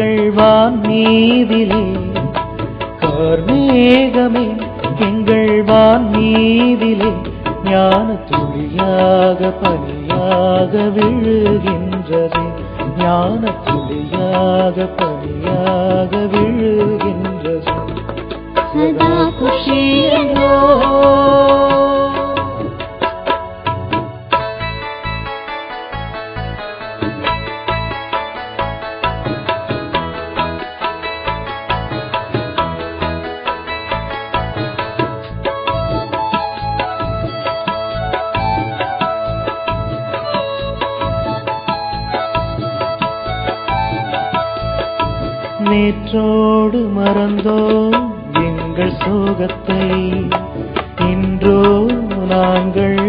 எங்கள் வான் மீதிலே, கார்மேகமே எங்கள் வான் மீதிலே, ஞான துளியாக பனியாக விழுகின்றதே, ஞான துளியாக பனியாக விழுகின்றது. சதா குஷி என்றோ நேற்றோடு மறந்தோம் எங்கள் சோகத்தை, இன்றோ நாங்கள்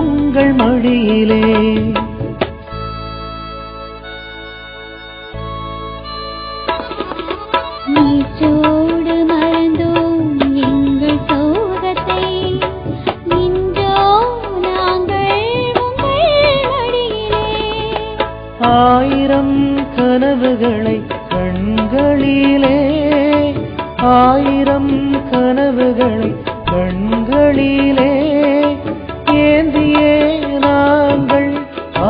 உங்கள் மடியிலே. நேற்றோடு மறந்தோம் எங்கள் சோகத்தை, இன்றோ நாங்கள் உங்கள் மடியிலே. ஆயிரம் கனவுகளை கண்களிலே, ஆயிரம் கனவுகளை கண்களிலே ஏந்தியே நாங்கள்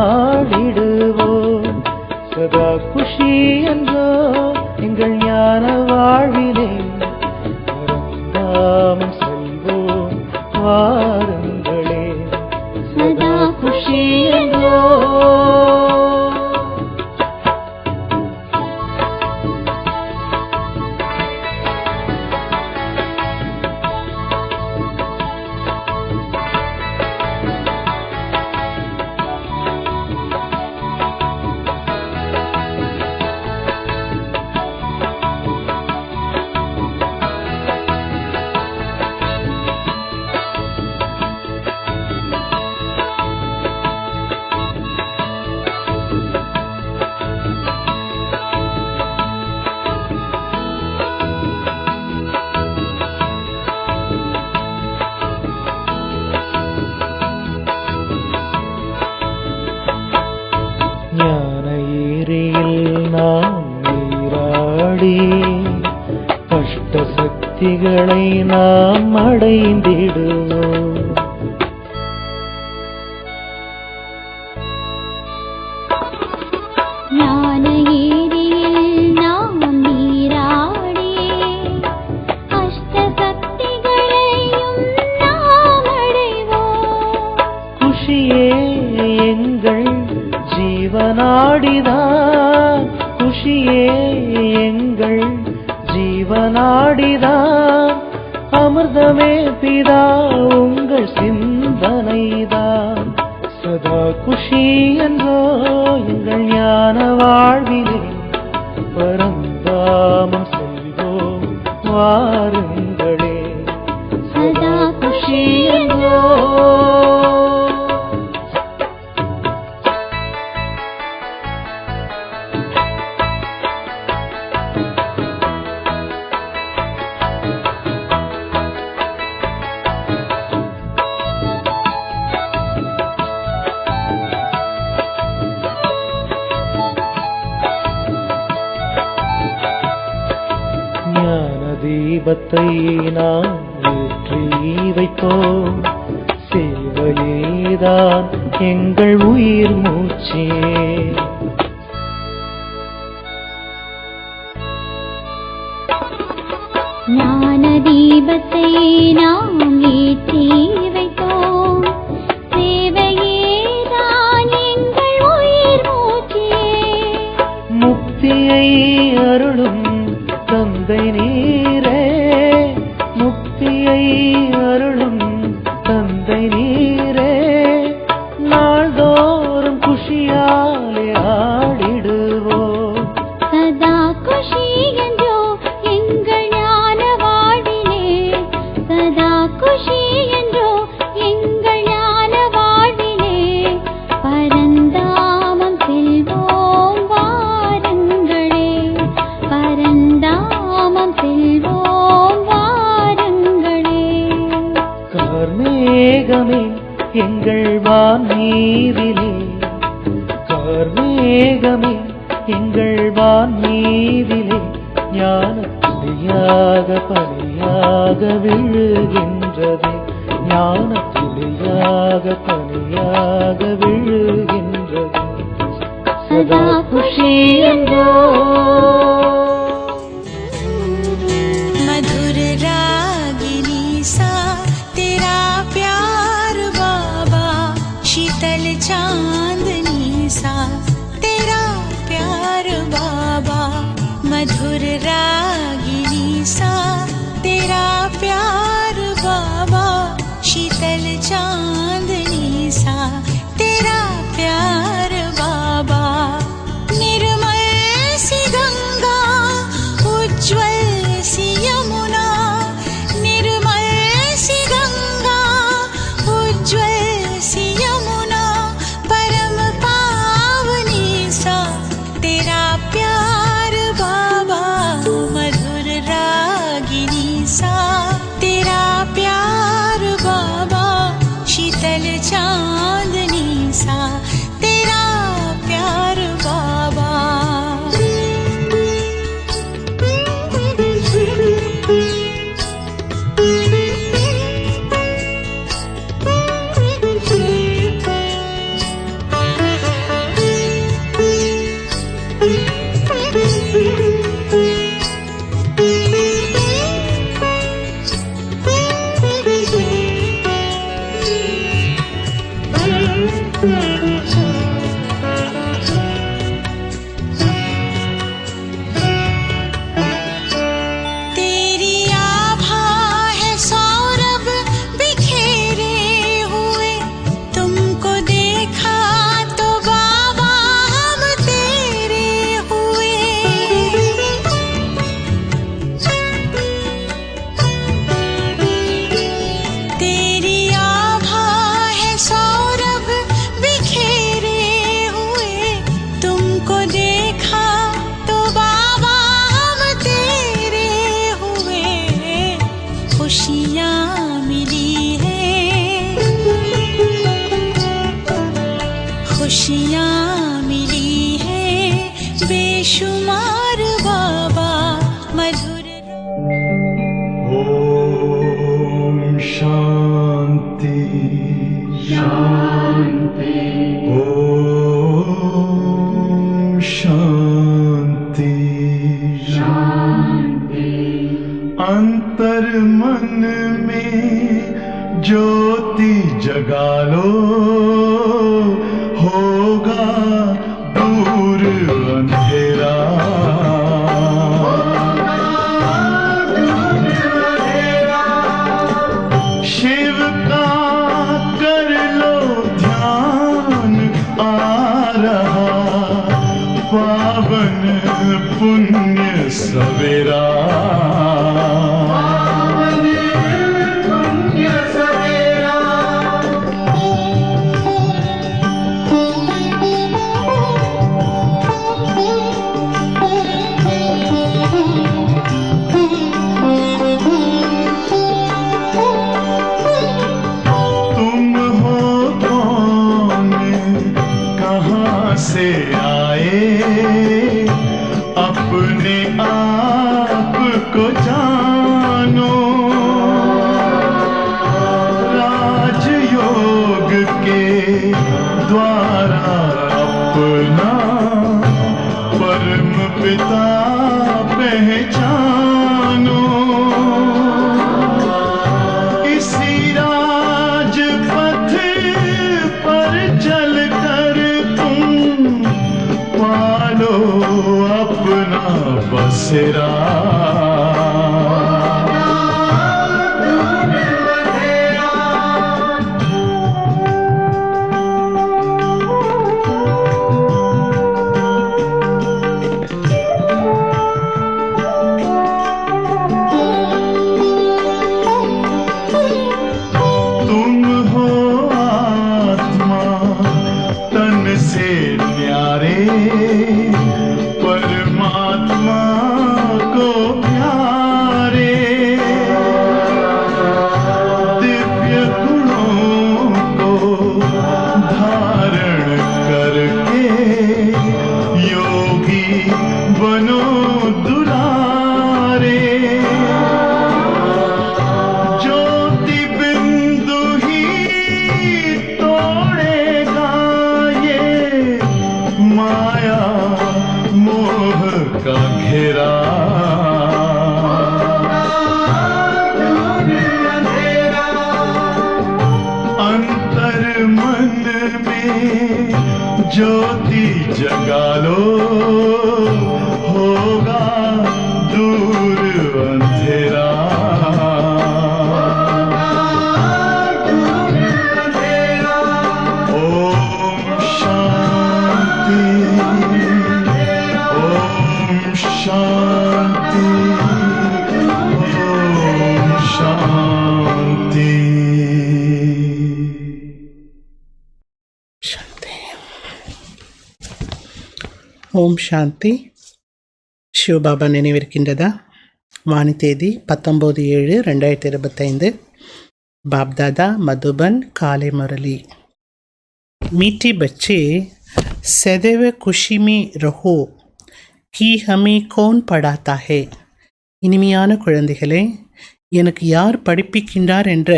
ஆடிடுவோம். சதா குஷி என்றோ எங்கள் ஞான வாழ்விலே, பரந்தாமம் செல்வோம் வாருங்களே. சதா குஷி என்றோ ஞான ஏரியில் நாம் நீராடி, அஷ்ட சக்திகளை நாம் அடைந்திடுவோம். ஞான ஏரியில் நாம் நீராடி, அஷ்ட சக்திகளையும் நாம் அடைவோம். குஷியே எங்கள் ஜீவனாடிதான், குஷியே எங்கள் ஜீவனாடிதான், அமிர்தமே பிதா உங்கள் சிந்தனைதான். சதா குஷி என்றோ எங்கள் ஞான வாழ்விலே, பரந்தாமம் செல்வோம் வாருங்களே. சதா குஷி என்றோ ஞான தீபத்தை நாம் ஏற்றி வைப்போம், சேவையேதான் எங்கள் உயிர் மூச்சே. ஞான தீபத்தை நாம் ஏற்றி வைத்தோம், சேவையேதான் எங்கள் உயிர் மூச்சே. முக்தியை அருளும் தந்தை நீரே, முக்தியை அருளும் தந்தை நீரே, நாள்தோறும் குஷியாலே ஆடிடுவோம். சதா குஷி என்றோ எங்கள் ஞான வாழ்விலே, சதா குஷி என்றோ எங்கள் ஞான வாழ்விலே, பரந்தாமம் செல்வோம் வாருங்களே, பரந்தாமம் செல்வோம் வாருங்களே. கார்மேகமே எங்கள் வான் மீதிலே, கார்மேகமே எங்கள் வான் மீதிலே, விழுகின்றதே, ஞான துளியாக தனியாக விழுகின்றதே. சதா குஷி என்றோ मधुर रागिनी सा तेरा प्यार बाबा, शीतल चांदनी सा तेरा प्यार बाबा। मधुर रागिनी सा तेरा प्यार बाबा, शीतल चांदनी सा तेरा प्यार बाबा। निर्मल सी गंगा, उज्ज्वल सी यमुना, निर्मल सी गंगा, उज्ज्वल सी यमुना, परम पावनी सा तेरा प्यार बाबा। मधुर रागिनी सा तेरा प्यार बाबा, शीतल चांदनी सा तेरा प्यार बाबा। तेरी आभा है सौरभ बिखेरे हुए, तुमको देखा तो बाबा हम तेरे हुए। तेरी आभा है सौरभ बिखेरे हुए, तुमको देखा तो बाबा हम तेरे हुए। खुशियाँ मिली है, खुशियाँ मिली है बेशुमार बाबा। मधुर ओम शांति शांति, ओम शांति शांति। अंतर मन में ज्योति जगा लो, होगा दूर अंधेरा। शिव का कर लो ध्यान, आ रहा पावन पुण्य सवेरा। तुम हो कौन, कहाँ से आए, अपने आप को जानो। राजयोग के द्वारा अपना परम पिता पहचानो। इसी राजपथ पर चलकर तुम पालो अपना बसेरा। तुम हो आत्मा तन से न्यारे, परमात्मा को प्यारे। दिव्य गुणों को धारण करके योगी बनो दुलारे। अंधेरा अंतर मन में ज्योति जगा लो होगा दूर अंधेरा ओम शांति ओम शांति ओम शांति। ஓம் சாந்தி. சிவபாபா நினைவிருக்கின்றதா? வாணி தேதி 19/7/2025. बापदादा मधुबन काले मुरली। मीठे बच्चे सदैव खुशी में रहो कि हमें कौन पढ़ाता है। இனிமையான குழந்தைகளே, எனக்கு யார் படிப்பிக்கின்றார் என்ற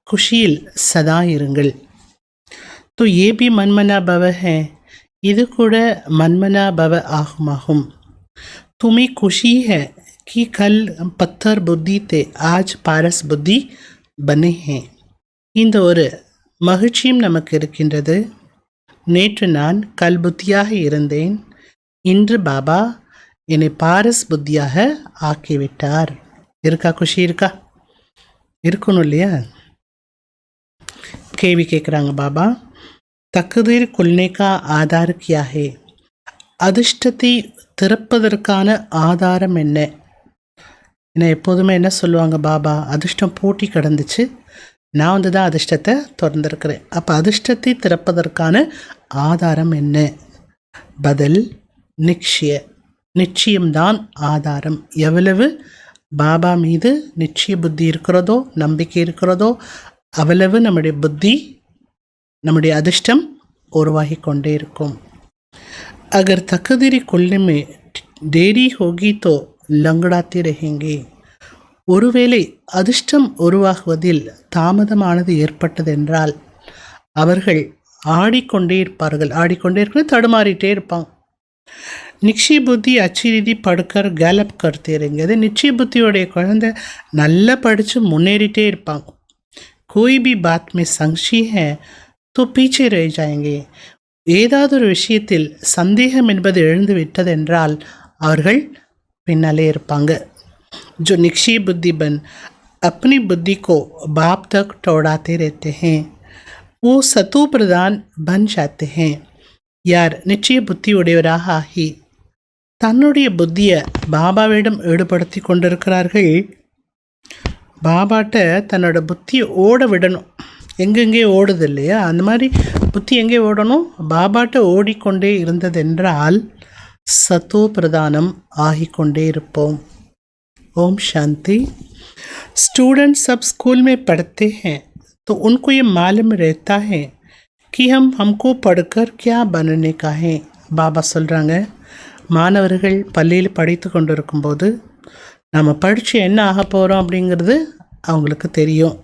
குஷியில் சதா இருங்கள். तो ये भी मनमना भव है, இது கூட मनमना भव ஆகுமாகும். तुम्हें खुशी है कि कल पत्थर बुद्धि थे, आज पारस बुद्धि बने हैं. இந்த ஒரு மகிழ்ச்சியும் நமக்கு இருக்கின்றது. நேற்று நான் கல் புத்தியாக இருந்தேன், இன்று பாபா என்னை பாரஸ் புத்தியாக ஆக்கிவிட்டார். இருக்கா? குஷி இருக்கா? இருக்கணும் இல்லையா? கேள்வி கேட்குறாங்க பாபா. தக்குதீர் குல்னேக்கா ஆதார் கியா ஹே, அதிர்ஷ்டத்தை திறப்பதற்கான ஆதாரம் என்ன? ஏன்னா எப்போதுமே என்ன சொல்லுவாங்க பாபா, அதிர்ஷ்டம் போட்டி கடந்துச்சு, நான் தான் அதிர்ஷ்டத்தை திறந்திருக்கிறேன். அப்போ அதிர்ஷ்டத்தை திறப்பதற்கான ஆதாரம் என்ன? பதில் நிச்சயம்தான் ஆதாரம். எவ்வளவு பாபா மீது நிச்சய புத்தி இருக்கிறதோ, நம்பிக்கை இருக்கிறதோ, அவ்வளவு நம்முடைய புத்தி, நம்முடைய அதிர்ஷ்டம் உருவாகி கொண்டே இருக்கும். अगर तकदीरी खुलने में देरी होगी तो लंगड़ाते रहेंगे. ஒருவேளை அதிர்ஷ்டம் உருவாகுவதில் தாமதமானது ஏற்பட்டதென்றால் அவர்கள் ஆடிக்கொண்டே இருக்கிற தடுமாறிட்டே இருப்பாங்க. நிச்சய புத்தி अच्छी रीति पढ़कर गैलप करते रहेंगे. அது நிச்சய புத்தியோடைய குழந்தை நல்லா படித்து முன்னேறிட்டே இருப்பாங்க. कोई भी बात में संशय है तो पीछे रह जाएंगे. ஏதாவது ஒரு விஷயத்தில் சந்தேகம் என்பது எழுந்து விட்டதென்றால் அவர்கள் பின்னாலே இருப்பாங்க. जो निक्षय बुद्धि बन अपनी बुद्धि को बाप तक दौड़ाते रहते हैं वो सतो प्रधान बन जाते हैं. யார் நிச்சய புத்தி உடையவராக ஆகி தன்னுடைய புத்தியை பாபாவிடம் ஈடுபடுத்தி கொண்டிருக்கிறார்கள், பாபாட்ட தன்னோட புத்தியை ஓட விடணும். எங்கெங்கே ஓடுது இல்லையா, அந்த மாதிரி புத்தி எங்கே ஓடணும்? பாபாட்ட ஓடிக்கொண்டே இருந்ததென்றால் சத்தோ பிரதானம் ஆகிக்கொண்டே இருப்போம். ओम शांति. स्टूडेंट सब स्कूल में पढ़ते हैं तो उनको ये मालूम रहता है कि हमको पढ़कर क्या बनने का है. பாபா சொல்கிறாங்க, மாணவர்கள் பள்ளியில் படித்து கொண்டு இருக்கும்போது நம்ம படித்து என்ன ஆக போகிறோம் அப்படிங்கிறது அவங்களுக்கு தெரியும்.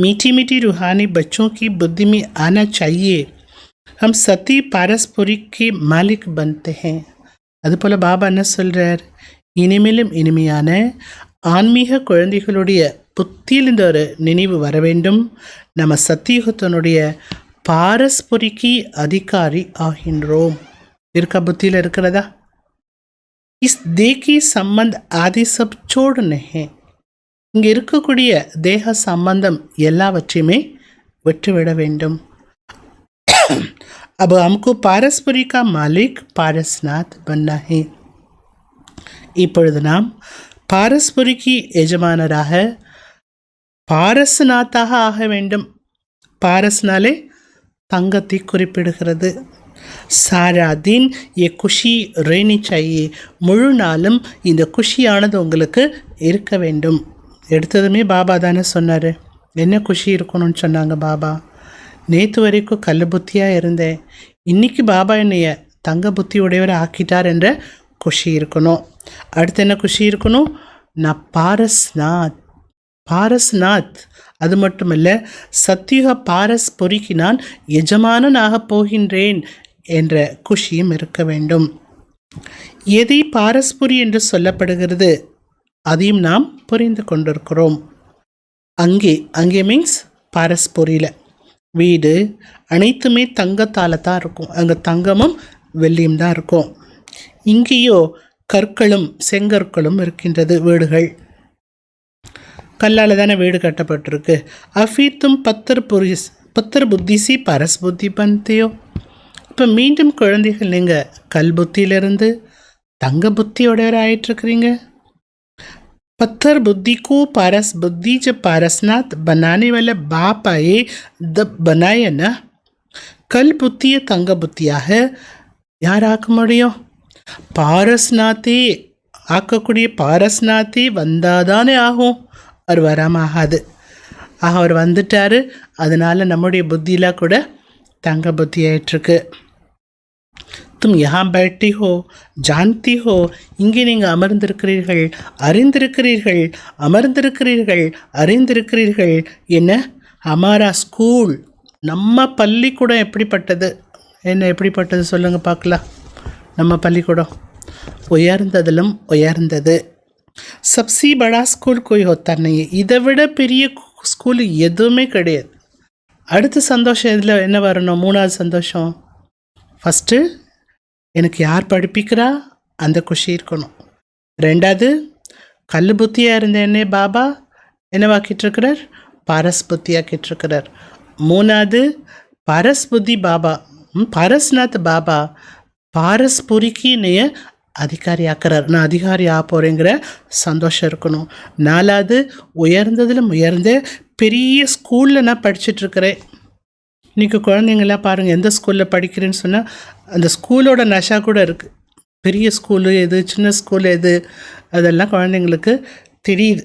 मीठी मीठी रूहानी बच्चों की बुद्धि में आना चाहिए. हम सती पारस्परिक के मालिक बनते हैं. அதுபோல் பாபா என்ன சொல்கிறார்? இனிமேலும் இனிமையான ஆன்மீக குழந்தைகளுடைய புத்தியில் இந்த ஒரு நினைவு வர வேண்டும். நம்ம சத்தியுகத்தினுடைய பாரஸ்பரிக்கு அதிகாரி ஆகின்றோம். இருக்கா? புத்தியில் இருக்கிறதா? இஸ் தேகி சம்பந்த் ஆதி சப் சோடுனே. இங்கே இருக்கக்கூடிய தேக சம்பந்தம் எல்லாவற்றையுமே விட்டுவிட வேண்டும். अब हमको पारस्परी का मालिक पारसनाथ बनना है. இப்பொழுது நாம் பாரஸ்பரிக்கு எஜமானராக பாரஸ்நாத்தாக ஆக வேண்டும். பாரஸ்னாலே தங்கத்தை குறிப்பிடுகிறது. சாரா தின் ஏ குஷி ரேனி சாயே, முழு நாளும் இந்த குஷியானது உங்களுக்கு இருக்க வேண்டும். எடுத்ததுமே பாபா தானே சொன்னார். என்ன குஷி இருக்கணும்னு சொன்னாங்க பாபா? நேற்று வரைக்கும் கல் புத்தியாக இருந்தேன், இன்றைக்கி பாபா என்னைய தங்க புத்தி உடையவர் ஆக்கிட்டார் என்ற குஷி இருக்கணும். அடுத்து என்ன குஷி இருக்கணும்? நான் பாரஸ்நாத். அது மட்டுமல்ல, சத்தியுக பாரஸ்புரிக்கு நான் எஜமானனாக போகின்றேன் என்ற குஷியும் இருக்க வேண்டும். எதை பாரஸ்புரி என்று சொல்லப்படுகிறது அதையும் நாம் புரிந்து கொண்டிருக்கிறோம். அங்கே மீன்ஸ் பாரஸ்புரியில் வீடு அனைத்துமே தங்கத்தால் தான் இருக்கும். அங்கே தங்கமும் வெள்ளியும் தான் இருக்கும். இங்கேயோ கற்களும் செங்கற்களும் இருக்கின்றது. வீடுகள் கல்லால் தானே வீடு கட்டப்பட்டிருக்கு. அஃபீத்தும் பத்தர் புத்திசி பரஸ் புத்தி பந்தியோ. இப்போ மீண்டும் குழந்தைகள் நீங்கள் கல் புத்தியிலிருந்து தங்க புத்தியோட ஆயிட்டுருக்குறீங்க. पत्थर बुद्धि को पारस बुद्धि जब पारसनाथ बनाने वाला बाप आए जब बनाए ना कल बुद्धिय तंग बुद्धिயாக யார் ஆக்க முடியும்? பாரஸ்நாத்தே ஆக்கக்கூடிய பாரஸ்நாத்தே வந்தாதானே ஆகும். அவர் வராமல் ஆகாது. அவர் வந்துட்டார். அதனால் நம்முடைய புத்தியெலாம் கூட தங்க புத்தி ஆயிட்டுருக்கு. तुम यहाँ बैठे हो जानती हो. இங்கே நீங்கள் அமர்ந்திருக்கிறீர்கள், அறிந்திருக்கிறீர்கள், அமர்ந்திருக்கிறீர்கள், அறிந்திருக்கிறீர்கள். என்ன ஹமாரா ஸ்கூல் நம்ம பள்ளிக்கூடம் எப்படிப்பட்டது? என்ன எப்படிப்பட்டது சொல்லுங்கள் பார்க்கலாம். நம்ம பள்ளிக்கூடம் உயர்ந்ததிலும் உயர்ந்தது. சப்சி படா ஸ்கூல் கோய் ஹோத்தா நஹீ. இதை விட பெரிய ஸ்கூல் எதுவுமே கிடையாது. அடுத்த சந்தோஷம் இதில் என்ன வரணும்? மூணாவது சந்தோஷம். ஃபஸ்ட்டு எனக்கு யார் படிப்பிக்கிறா அந்த குஷி இருக்கணும். ரெண்டாவது கல் புத்தியாக இருந்த என்னை பாபா என்னவாக்கிட்டுருக்கிறார்? பாரஸ் புத்தியாக்கிட்டுருக்கிறார். மூணாவது பாரஸ் புத்தி பாபா பாரஸ்நாத் பாபா பாரஸ்புரிக்கு என்னைய அதிகாரி ஆக்கிறார். நான் அதிகாரி ஆக போகிறேங்கிற சந்தோஷம் இருக்கணும். நாலாவது உயர்ந்ததிலும் உயர்ந்த பெரிய ஸ்கூலில் நான் படிச்சுட்ருக்கிறேன். இன்றைக்கி குழந்தைங்களாம் பாருங்கள், எந்த ஸ்கூலில் படிக்கிறேன்னு சொன்னால் அந்த ஸ்கூலோட நஷா கூட இருக்குது. பெரிய ஸ்கூலு எது, சின்ன ஸ்கூல் எது, அதெல்லாம் குழந்தைங்களுக்கு தெரியுது.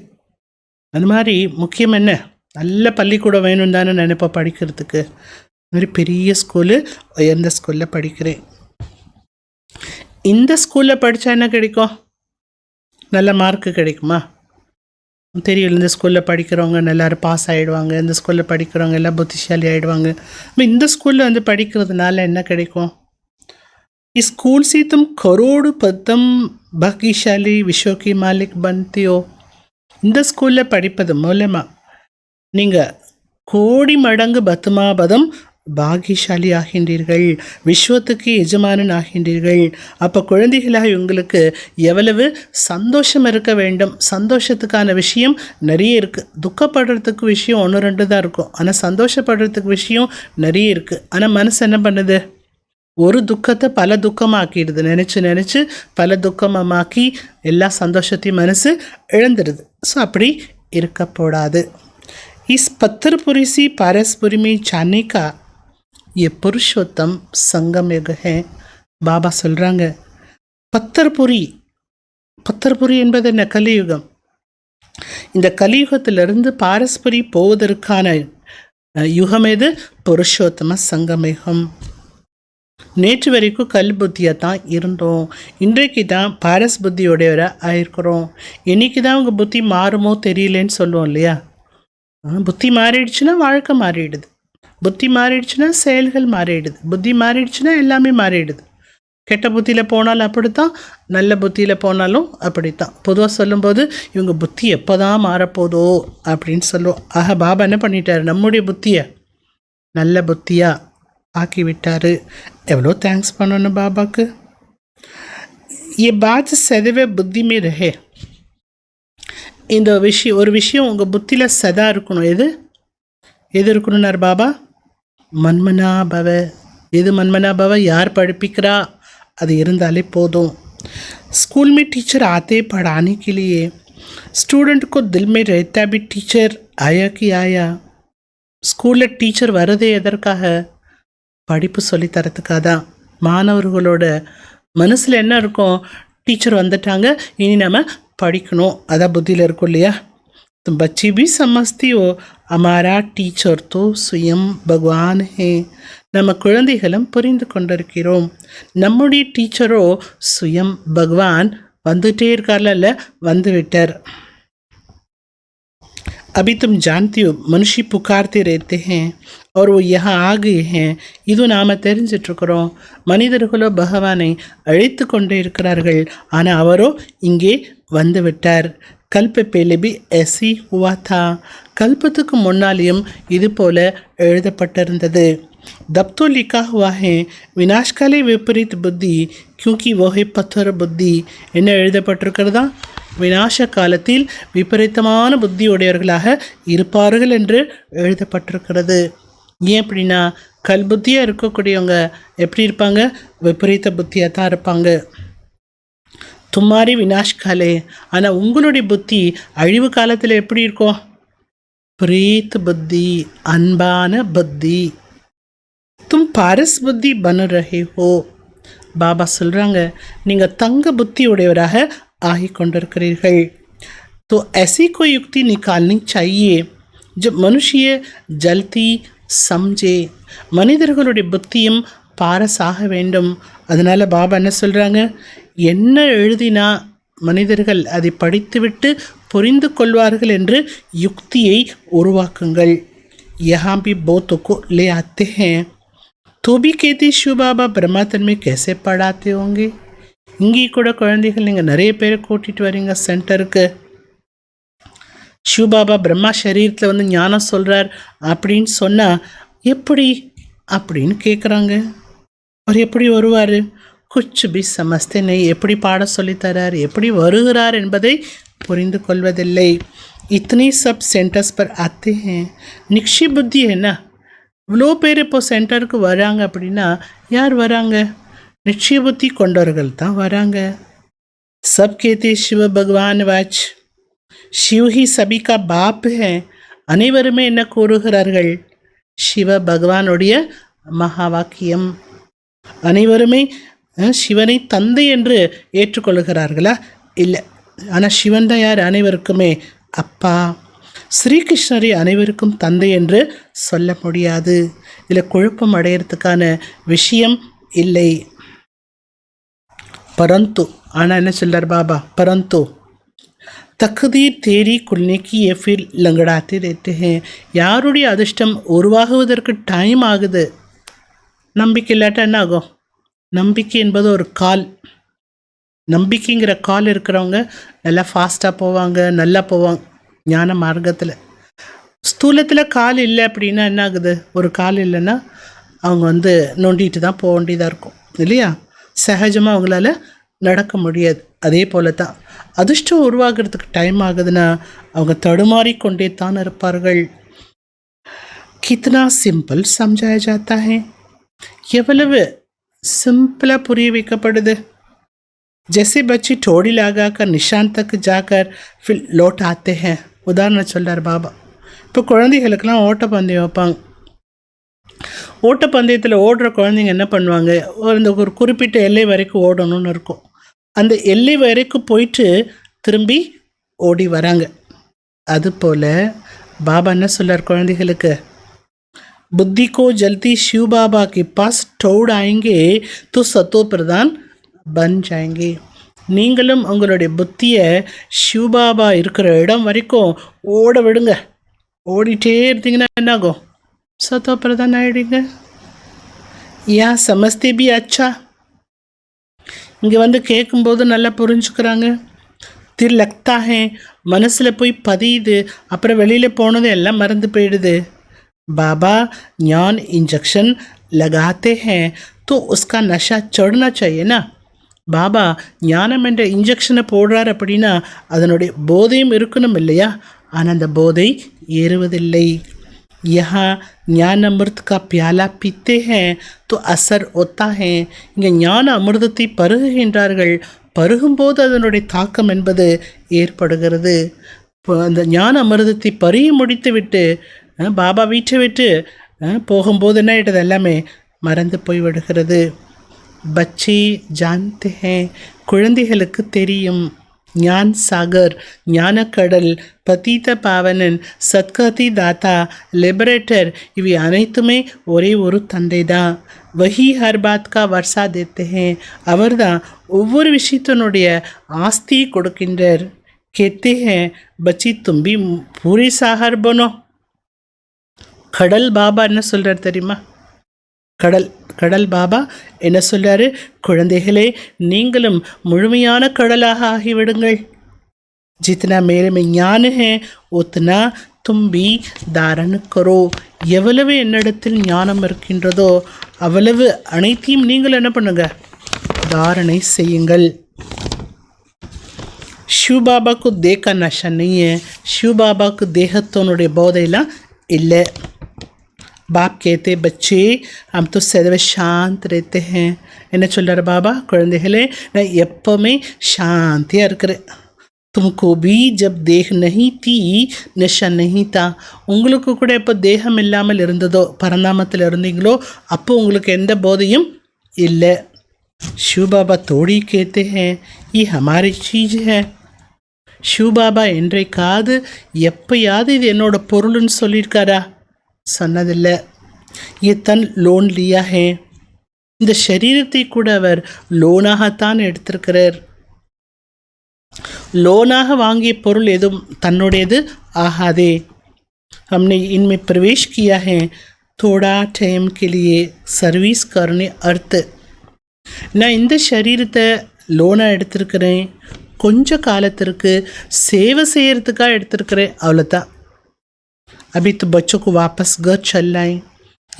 அது மாதிரி முக்கியம் என்ன, நல்ல பள்ளிக்கூடம் வேணும்னு தானே நினைப்போம் படிக்கிறதுக்கு. அது மாதிரி பெரிய ஸ்கூலு, உயர்ந்த ஸ்கூலில் படிக்கிறேன். இந்த ஸ்கூலில் படித்தா என்ன கிடைக்கும்? நல்ல மார்க்கு கிடைக்குமா? தெரியல. இந்த ஸ்கூலில் படிக்கிறவங்க எல்லோரும் பாஸ் ஆகிடுவாங்க, இந்த ஸ்கூலில் படிக்கிறவங்க எல்லாம் புத்திசாலி ஆகிடுவாங்க. இந்த ஸ்கூலில் வந்து படிக்கிறதுனால என்ன கிடைக்கும்? स्कूल से तुम करोड़ पदम भाग्यशाली विश्व की मालिक बनते हो. இந்த ஸ்கூலில் படிப்பது மூலமாக நீங்கள் கோடி மடங்கு பத்மாபதம் பாகியசாலி ஆகின்றீர்கள், விஸ்வத்துக்கு எஜமானன் ஆகின்றீர்கள். அப்போ குழந்தைகளாக உங்களுக்கு எவ்வளவு சந்தோஷம் இருக்க வேண்டும். சந்தோஷத்துக்கான விஷயம் நிறைய இருக்குது. துக்கப்படுறதுக்கு விஷயம் 1-2 தான் இருக்கும். ஆனால் சந்தோஷப்படுறதுக்கு விஷயம் நிறைய இருக்குது. ஆனால் மனசு என்ன பண்ணுது? ஒரு துக்கத்தை பல துக்கமாக்கிடுது. நினச்சி பல துக்கமாக்கி எல்லா சந்தோஷத்தையும் மனசு இழந்துடுது. ஸோ அப்படி இருக்கக்கூடாது. इस पत्थरपुरी सी पारसपुरी में जाने का ये पुरुषोत्तम संगम युग है. பாபா சொல்கிறாங்க, பத்தர்புரி என்பது என்ன? கலியுகம். இந்த கலியுகத்திலிருந்து பாரஸ்புரி போவதற்கான யுகம் எது? புருஷோத்தம சங்கம் யுகம். நேற்று வரைக்கும் கல் புத்தியாக தான் இருந்தோம். இன்றைக்கு தான் பாரஸ் புத்தியோடையவரை ஆயிருக்கிறோம். இன்றைக்கி தான் உங்கள் புத்தி மாறுமோ தெரியலேன்னு சொல்லுவோம் இல்லையா? புத்தி மாறிடுச்சுன்னா வாழ்க்கை மாறிடுது. புத்தி மாறிடுச்சுன்னா செயல்கள் மாறிடுது. புத்தி மாறிடுச்சுன்னா எல்லாமே மாறிடுது. கெட்ட புத்தியில் போனாலும் அப்படித்தான், நல்ல புத்தியில் போனாலும் அப்படித்தான். பொதுவாக சொல்லும்போது இவங்க புத்தி எப்போ தான் மாறப்போதோ அப்படின்னு சொல்லுவோம். ஆக பாபா என்ன பண்ணிட்டார்? நம்முடைய புத்தியை நல்ல புத்தியாக ஆக்கி விட்டார். எவ்வளோ தேங்க்ஸ் பண்ணணும் பாபாக்கு. ये बात सदैव बुद्धि में रहे. இந்த ஒரு விஷயம் உங்கள் புத்தியில் சதா இருக்கணும். எது இருக்கணும்னார் பாபா? மன்மனா பவ. எது மன்மனா பவ? யார் படிப்பிக்கிறா அது இருந்தாலே போதும். स्कूल में टीचर आते पढ़ाने के लिए, स्टूडेंट को दिल में रहता भी टीचर आया कि आया. ஸ்கூலில் டீச்சர் வரதே எதற்காக? படிப்பு சொல்லித்தரத்துக்காக தான். மாணவர்களோட மனசில் என்ன இருக்கும்? டீச்சர் வந்துட்டாங்க, இனி நம்ம படிக்கணும். அதான் புத்தியில் இருக்கும் இல்லையா? तुम बच्चे भी समझती हो हमारा टीचर तो स्वयं भगवान है. நம்ம குழந்தைகளும் புரிந்து கொண்டிருக்கிறோம், நம்முடைய டீச்சரோ சுயம் பகவான் வந்துட்டே இருக்கார்ல, வந்து விட்டார். अभी तुम जानती हो मनुष्य पुकारते रहते हैं और वो यहाँ आ गए हैं. இது நாம் தெரிஞ்சிட்ருக்கிறோம். மனிதர்களோ பகவானை அழைத்து கொண்டே இருக்கிறார்கள். ஆனால் அவரோ இங்கே வந்து விட்டார். கல்ப பேலபி ऐसी हुआ था. கல்பத்துக்கு முன்னாலேயும் இது போல எழுதப்பட்டிருந்தது. तब तो लिखा हुआ है विनाशकाले विपरीत बुद्धि क्योंकि वो है पत्थर बुद्धि. என்ன எழுதப்பட்டிருக்கிறதா? விநாச காலத்தில் விபரீதமான புத்தி உடையவர்களாக இருப்பார்கள் என்று எழுதப்பட்டிருக்கிறது. ஏன் அப்படின்னா கல்புத்தியாக இருக்கக்கூடியவங்க எப்படி இருப்பாங்க? விபரீத புத்தியாக தான் இருப்பாங்க. தும்மாரி விநாஷ்காலே. ஆனால் உங்களுடைய புத்தி அழிவு காலத்தில் எப்படி இருக்கும்? பிரீத் புத்தி, அன்பான புத்தி. तुम पारस बुद्धि बन रहे हो. பாபா சொல்கிறாங்க நீங்கள் தங்க புத்தி உடையவராக ஆகி கொண்டிருக்கிறீர்கள். तो ऐसी कोई युक्ति निकालनी चाहिए जब मनुष्य जल्दी समझे. மனிதர்களுடைய புத்தியும் பாரஸாக வேண்டும். அதனால் பாபா என்ன சொல்கிறாங்க? என்ன எழுதினா மனிதர்கள் அதை படித்துவிட்டு புரிந்து கொள்வார்கள் என்று யுக்தியை உருவாக்குங்கள். यहाँ भी बहुतों को ले आते हैं. तो भी कहते शिव बाबा ब्रह्मातन में कैसे पढ़ाते होंगे. இங்கே கூட குழந்தைகள் நீங்கள் நிறைய பேரை கூட்டிகிட்டு வரீங்க சென்டருக்கு. சிவபாபா பிரம்மா சரீரத்தில் வந்து ஞானம் சொல்கிறார் அப்படின்னு சொன்னால் எப்படி அப்படின்னு கேட்குறாங்க. அவர் எப்படி வருவார்? குச் பி சமஸ்தே நெய். எப்படி பாடம் சொல்லித்தரார், எப்படி வருகிறார் என்பதை புரிந்து கொள்வதில்லை. இத்தனை சப் சென்டர்ஸ் பர் ஆத்தே ஹேன். நிக்ஷி புத்தி என்ன? இவ்வளோ பேர் இப்போ சென்டருக்கு வராங்க அப்படின்னா யார் வராங்க? நிச்சய புத்தி கொண்டவர்கள் தான் வராங்க. சப் கேத்தே சிவ பகவான் வாச். शिव ही सभी का बाप है. அனைவருமே என்ன கூறுகிறார்கள்? சிவ பகவானுடைய மகா வாக்கியம். அனைவருமே சிவனை தந்தை என்று ஏற்றுக்கொள்கிறார்களா? இல்லை. ஆனால் சிவன் தான் யார்? அனைவருக்குமே அப்பா. ஸ்ரீகிருஷ்ணரை அனைவருக்கும் தந்தை என்று சொல்ல முடியாது. இதில் குழப்பம் அடையிறதுக்கான விஷயம் இல்லை. பரந்து. ஆனால் என்ன சொல்கிறார் பாபா? பரந்து तकदीर तेरी खुलने की ये फिर लंगड़ाते रहते हैं. யாருடைய அதிர்ஷ்டம் உருவாகுவதற்கு டைம் ஆகுது. நம்பிக்கை இல்லாட்டா என்ன ஆகும்? நம்பிக்கை என்பது ஒரு கால். நம்பிக்கைங்கிற கால் இருக்கிறவங்க நல்லா ஃபாஸ்ட்டாக போவாங்க, நல்லா போவாங்க ஞான மார்க்கத்தில். ஸ்தூலத்தில் கால் இல்லை அப்படின்னா என்ன ஆகுது? ஒரு கால் இல்லைன்னா அவங்க வந்து நொண்டிட்டு தான் போக வேண்டியதாக இருக்கும் இல்லையா? சகஜமாக அவங்களால நடக்க முடியாது. அதே போல தான் அதிர்ஷ்டம் உருவாகிறதுக்கு டைம் ஆகுதுன்னா அவங்க தடுமாறி கொண்டே தான் இருப்பார்கள். கித்னா சிம்பிள் சம்ஜாயா ஜாத்தா ஹே. எவ்வளவு சிம்பிளாக புரிய வைக்கப்படுது. जैसे बच्चे ठोड़ी लगाकर निशान तक जाकर फिर लौट आते हैं. உதாரணம் சொல்கிறார் பாபா. இப்போ குழந்தைகளுக்கெல்லாம் ஓட்டப்பந்தயம் வைப்பாங்க. ஓட்டப்பந்தயத்தில் ஓடுற குழந்தைங்க என்ன பண்ணுவாங்க? ஒரு குறிப்பிட்ட எல்லை வரைக்கும் ஓடணும்னு இருக்கும். அந்த எல்லை வரைக்கும் போயிட்டு திரும்பி ஓடி வராங்க. அதுபோல் பாபா என்ன சொல்கிறார் குழந்தைகளுக்கு? புத்தி கோ ஜல்தி शिव बाबा के पास दौड़ आएंगे तो सतो प्रधान बन जाएंगे. நீங்களும் உங்களுடைய புத்தியை சிவபாபா இருக்கிற இடம் வரைக்கும் ஓட விடுங்க. ஓடிட்டே இருந்தீங்கன்னா என்னாகும்? சத்தோ பிரதான் ஆகிடுங்க. ஏன் சமஸ்தே பி அச்சா. இங்கே வந்து கேட்கும்போது நல்லா புரிஞ்சுக்கிறாங்க. திரு லக்தாஹே மனசில் போய் பதியுது. அப்புறம் வெளியில் போனது எல்லாம் மறந்து போயிடுது. बाबा ज्ञान इंजेक्शन लगाते हैं तो उसका नशा चढ़ना चाहिए ना. பாபா ஞானம் என்ற இன்ஜெக்ஷனை போடுறார் அப்படின்னா அதனுடைய போதையும் இருக்கணும் இல்லையா? ஆனால் அந்த போதை ஏறுவதில்லை. यहाँ ज्ञान अमृत का प्याला पीते हैं तो असर होता है. இங்கே ஞான அமிர்தத்தை பருகுகின்றார்கள். பருகும்போது அதனுடைய தாக்கம் என்பது ஏற்படுகிறது. அந்த ஞான அமிர்தத்தை பருகி முடித்து விட்டு பாபா வீட்டை விட்டு போகும்போது என்ன ஆகிட்டது? எல்லாமே மறந்து போய் விடுகிறது. பச்சி ஜான்தே ஹே. குழந்தைகளுக்கு தெரியும். ஞான் சாகர் ஞானக்கடல், பதீத பாவனன், சத்கதி தாத்தா, லிபரேட்டர் இவை அனைத்துமே ஒரே ஒரு தந்தை தான். வஹி ஹர் பாத் கா வர்ஷா தேத்தே ஹே. அவர் தான் ஒவ்வொரு விஷயத்தினுடைய ஆஸ்தியை கொடுக்கின்றார். कहते हैं बच्ची तुम भी पूरी साहर बनो. கடல் பாபா என்ன சொல்கிறார் தெரியுமா? கடல் பாபா என்ன சொல்கிறாரு? குழந்தைகளே, நீங்களும் முழுமையான கடலாக ஆகிவிடுங்கள். जितना मेरे में ज्ञान है उतना तुम भी धारण करो. எவ்வளவு என்னிடத்தில் ஞானம் இருக்கின்றதோ அவ்வளவு அனைத்தையும் நீங்கள் என்ன பண்ணுங்க? धाரணை செய்யுங்கள். शिव बाबा को देह का नशा नहीं है. शिव बाबा को देहத்தோனுடைய போதையெல்லாம் இல்லை. बाप कहते बच्चे हम तो सदैव शांत रहते हैं. என்ன சொல்கிறார் பாபா? குழந்தைகளே, நான் எப்போவுமே சாந்தியாக இருக்கிறேன். तुमको भी जब देह नहीं थी नशा नहीं था. உங்களுக்கு கூட எப்போ தேகம் இல்லாமல் இருந்ததோ, பரந்தாமத்தில் இருந்தீங்களோ, அப்போ உங்களுக்கு எந்த போதையும் இல்லை. शिव बाबा थोड़ी कहते हैं ये हमारी चीज़ है. शिव बाबा என்றைக்காவது எப்பயாவது இது என்னோட பொருள்னு சொல்லியிருக்காரா? சொன்னதில்லை. ये तन लोन लिया है. இந்த சரீரத்தை கூட அவர் லோனாகத்தான் எடுத்திருக்கிறார். லோனாக வாங்கிய பொருள் எதுவும் தன்னுடையது ஆகாதே. हमने इनमें प्रवेश किया है थोड़ा टाइम के लिए सर्विस करने अर्थ. நான் இந்த சரீரத்தை லோனாக எடுத்திருக்கிறேன், கொஞ்ச காலத்திற்கு சேவை செய்கிறதுக்காக எடுத்திருக்கிறேன், அவ்வளோதான். अभी तो बच्चों को वापस घर चलाएं.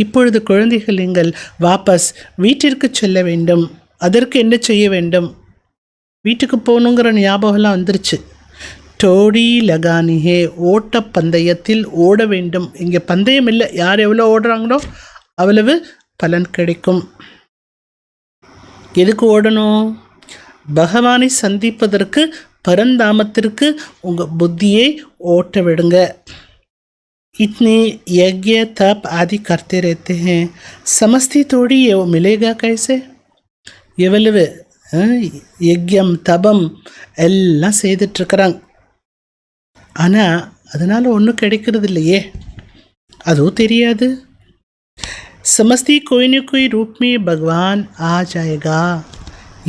இப்பொழுது குழந்தைகள் நீங்கள் வாபஸ் வீட்டிற்கு செல்ல வேண்டும். அதற்கு என்ன செய்ய வேண்டும்? வீட்டுக்கு போகணுங்கிற ஞாபகம்லாம் வந்துருச்சு. டோடி லகானி ஹே, ஓட்ட பந்தயத்தில் ஓட வேண்டும். இங்கே பந்தயம் இல்லை, யார் எவ்வளோ ஓடுறாங்களோ அவ்வளவு பலன் கிடைக்கும். எதுக்கு ஓடணும்? பகவானை சந்திப்பதற்கு, பரந்தாமத்திற்கு உங்கள் புத்தியை ஓட்ட விடுங்க. इतने यज्ञ तप आदि करते रहते हैं, समझती थोड़ी है वो मिलेगा कैसे? எவ்வளவு யஜ்யம் தபம் எல்லாம் செய்துட்ருக்குறாங்க, ஆனால் அதனால் ஒன்றும் கிடைக்கிறது இல்லையே, அதுவும் தெரியாது. समझती कोई न कोई रूप में भगवान आ जाएगा.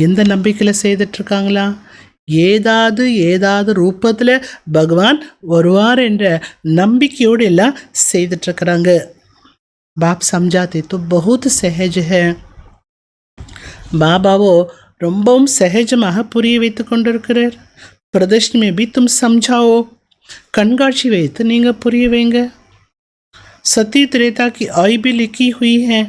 எந்த நம்பிக்கையில் செய்துட்ருக்காங்களா? ஏதாவது ரூபத்தில் பகவான் வருவார் என்ற நம்பிக்கையோடு எல்லாம் செய்துட்ருக்கிறாங்க. பாப் சம்ஜாते तो बहुत सहज है. பாபாவோ ரொம்பவும் சகஜமாக புரிய வைத்து கொண்டிருக்கிறார். பிரதர்ஷனி में भी तुम समझाओ, கண்காட்சி வைத்து நீங்கள் புரிய வைங்க. सती त्रेता की आयु भी लिखी हुई है.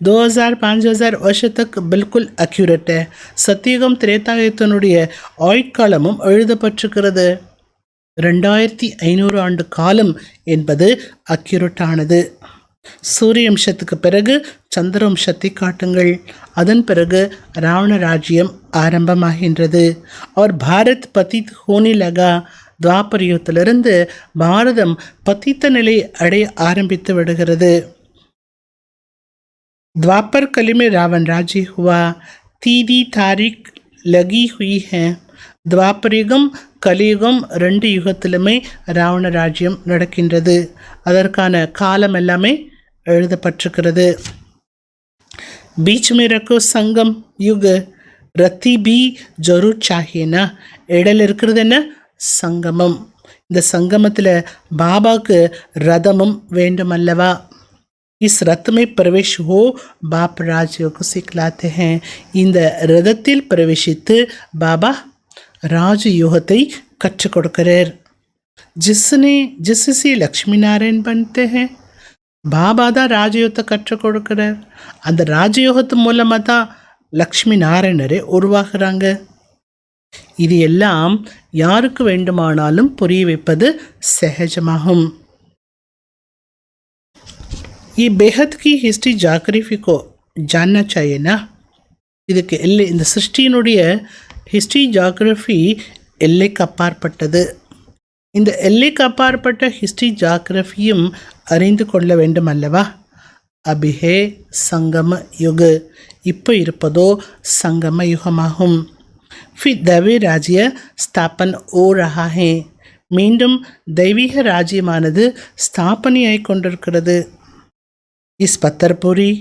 2000-5000 வருஷ तक बिल्कुल அக்யூரேட் है. சத்தியுகம் திரேதாயுகத்தினுடைய ஆயுட்காலமும் எழுதப்பட்டிருக்கிறது. 2500 ஆண்டு காலம் என்பது அக்யூரேட்டானது. சூரிய வம்சத்துக்கு பிறகு சந்திர வம்சத்தை காட்டுங்கள். அதன் பிறகு ராவண ராஜ்யம் ஆரம்பமாகின்றது. और भारत पतित होने लगा. துவாபர யுகத்திலிருந்து பாரதம் பத்தித்த நிலை அடைய ஆரம்பித்து விடுகிறது. द्वापर कली में रावण राज्य हुआ. 3 तारीख लगी हुई है. द्वापरयुகம் கலியுகம் 2 யுகத்திலுமே ராவண ராஜ்யம் நடக்கின்றது. அதற்கான காலம் எல்லாமே எழுதப்பட்டிருக்கிறது. बीच में रखो संगम युग, रति भी जरूर चाहिए ना. இடையில் இருக்கிறது என்ன? சங்கமம். இந்த சங்கமத்தில் பாபாவுக்கு ரதமும் வேண்டும் அல்லவா? इस रथ में प्रवेश हो बाप राजयोग को सिखलाते हैं. இந்த ரதத்தில் பிரவேசித்து பாபா ராஜயோகத்தை கற்றுக் கொடுக்கிறார். जिससे लक्ष्मी नारायण बनते हैं. பாபா தான் ராஜயோகத்தை கற்றுக் கொடுக்கிறார். அந்த ராஜயோகத்து மூலமாக தான் லக்ஷ்மி நாராயணரே உருவாகிறாங்க. இது எல்லாம் யாருக்கு வேண்டுமானாலும் புரிய வைப்பது சகஜமாகும். ये बेहद की हिस्ट्री जाग्रफी को जानना चाहिए ना. இதுக்கு எல்லை, இந்த சிருஷ்டியினுடைய ஹிஸ்ட்ரி ஜாகிரஃபி எல்லைக்கு அப்பாற்பட்டது. இந்த எல்லைக்கு அப்பாற்பட்ட ஹிஸ்ட்ரி ஜாகிரஃபியும் அறிந்து கொள்ள வேண்டும் அல்லவா? அபிஹே சங்கம யுக, இப்போ இருப்பதோ சங்கம யுகமாகும். फिर दैवी राज्य स्थापन हो रहा है. மீண்டும் தெய்வீக ராஜ்யமானது ஸ்தாபனையாய் கொண்டிருக்கிறது. इस पत्थरपुरी